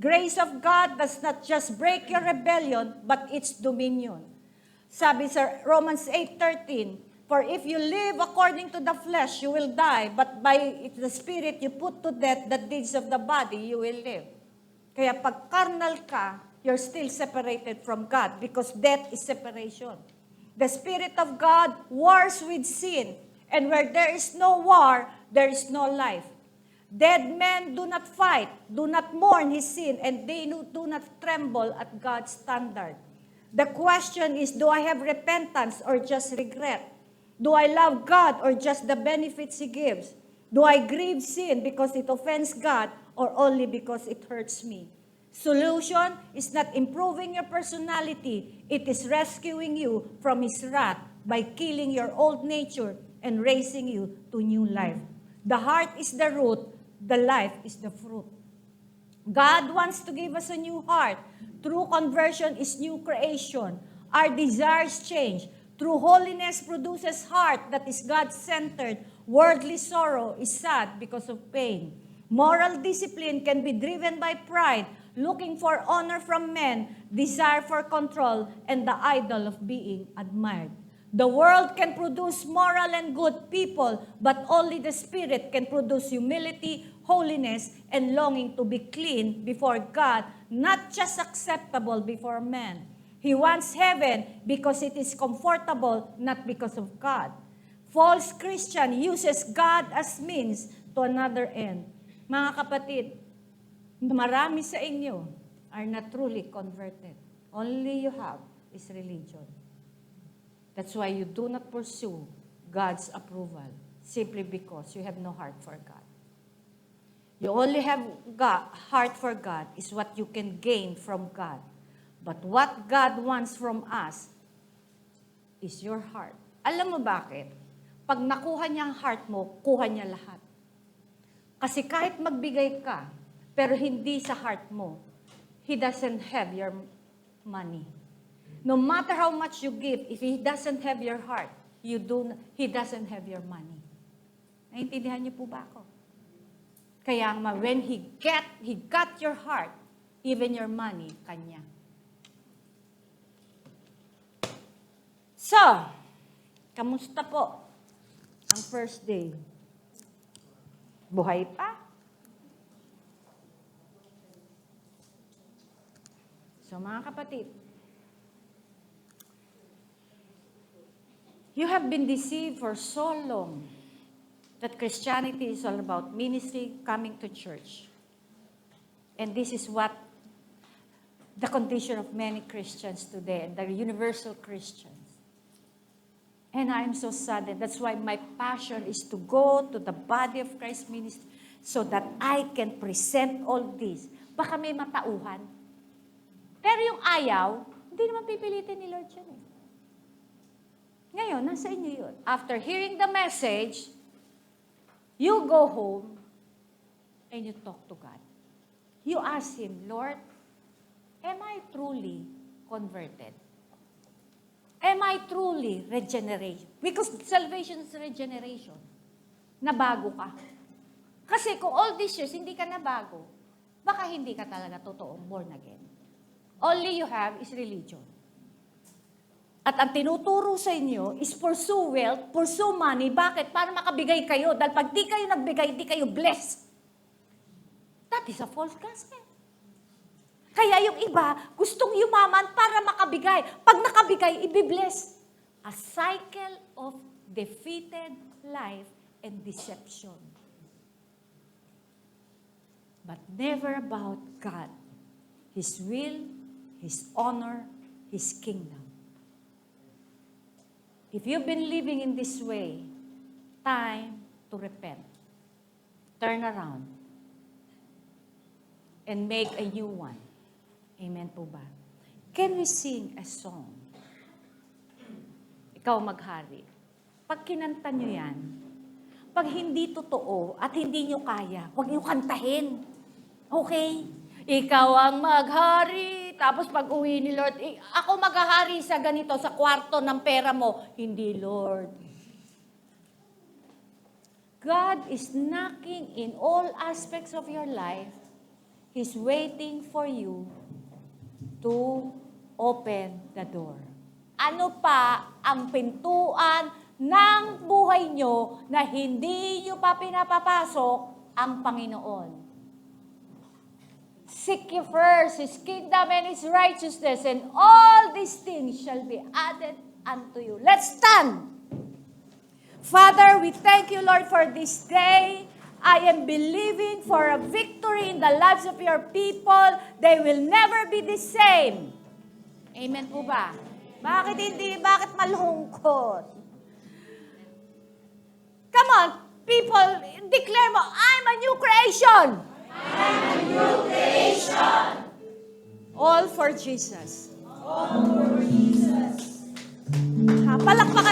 Grace of God does not just break your rebellion, but its dominion. Sabi sa Romans 8:13, for if you live according to the flesh, you will die, but by the Spirit you put to death the deeds of the body, you will live. Kaya pag carnal ka, you're still separated from God because death is separation. The Spirit of God wars with sin, and where there is no war, there is no life. Dead men do not fight, do not mourn his sin, and they do not tremble at God's standard. The question is, do I have repentance or just regret? Do I love God or just the benefits He gives? Do I grieve sin because it offends God or only because it hurts me? Solution is not improving your personality. It is rescuing you from His wrath by killing your old nature and raising you to new life. The heart is the root, the life is the fruit. God wants to give us a new heart. True conversion is new creation. Our desires change. True holiness produces heart that is God-centered. Worldly sorrow is sad because of pain. Moral discipline can be driven by pride, looking for honor from men, desire for control, and the idol of being admired. The world can produce moral and good people, but only the Spirit can produce humility, holiness, and longing to be clean before God, not just acceptable before men. He wants heaven because it is comfortable, not because of God. False Christian uses God as means to another end. Mga kapatid, marami sa inyo are not truly converted. Only you have is religion. That's why you do not pursue God's approval, simply because you have no heart for God. You only have heart for God is what you can gain from God. But what God wants from us is your heart. Alam mo bakit? Pag nakuha niya ang heart mo, kuha niya lahat. Kasi kahit magbigay ka, pero hindi sa heart mo, He doesn't have your money. No matter how much you give, if He doesn't have your heart, He doesn't have your money. Naintindihan niyo po ba ako? Kaya when He got your heart, even your money, Kanya. So, kamusta po ang first day? Buhay pa? So, mga kapatid, you have been deceived for so long that Christianity is all about ministry, coming to church. And this is what the condition of many Christians today, the universal Christians. And I'm so saddened. That's why my passion is to go to the body of Christ ministry so that I can present all this. Baka may matauhan. Pero yung ayaw, hindi naman pipilitin ni Lord yan eh. Ngayon, nasa inyo yun. After hearing the message, you go home and you talk to God. You ask Him, Lord, am I truly converted? Am I truly regenerated? Because salvation is regeneration. Nabago ka. Kasi kung all these years hindi ka nabago, baka hindi ka talaga totoong born again. All you have is religion. At ang tinuturo sa inyo is pursue wealth, pursue money. Bakit? Para makabigay kayo. Dahil pag di kayo nagbigay, di kayo blessed. That is a false gospel. Kaya yung iba, gustong yumaman para makabigay. Pag nakabigay, ibibless. A cycle of defeated life and deception. But never about God, His will, His honor, His kingdom. If you've been living in this way, time to repent. Turn around and make a new one. Amen po ba? Can we sing a song? Ikaw maghari. Pag kinanta nyo yan, pag hindi totoo at hindi nyo kaya, huwag nyo kantahin. Okay? Ikaw ang maghari. Tapos pag uwi ni Lord, ako maghahari sa ganito, sa kwarto ng pera mo. Hindi, Lord. God is knocking in all aspects of your life. He's waiting for you to open the door. Ano pa ang pintuan ng buhay nyo na hindi nyo pa pinapapasok ang Panginoon? Seek ye first His kingdom and His righteousness, and all these things shall be added unto you. Let's stand! Father, we thank you, Lord, for this day. I am believing for a victory in the lives of your people. They will never be the same. Amen po ba? Bakit hindi? Bakit malungkot? Come on, people, declare mo, I'm a new creation. I'm a new creation. All for Jesus. All for Jesus. Palakpakan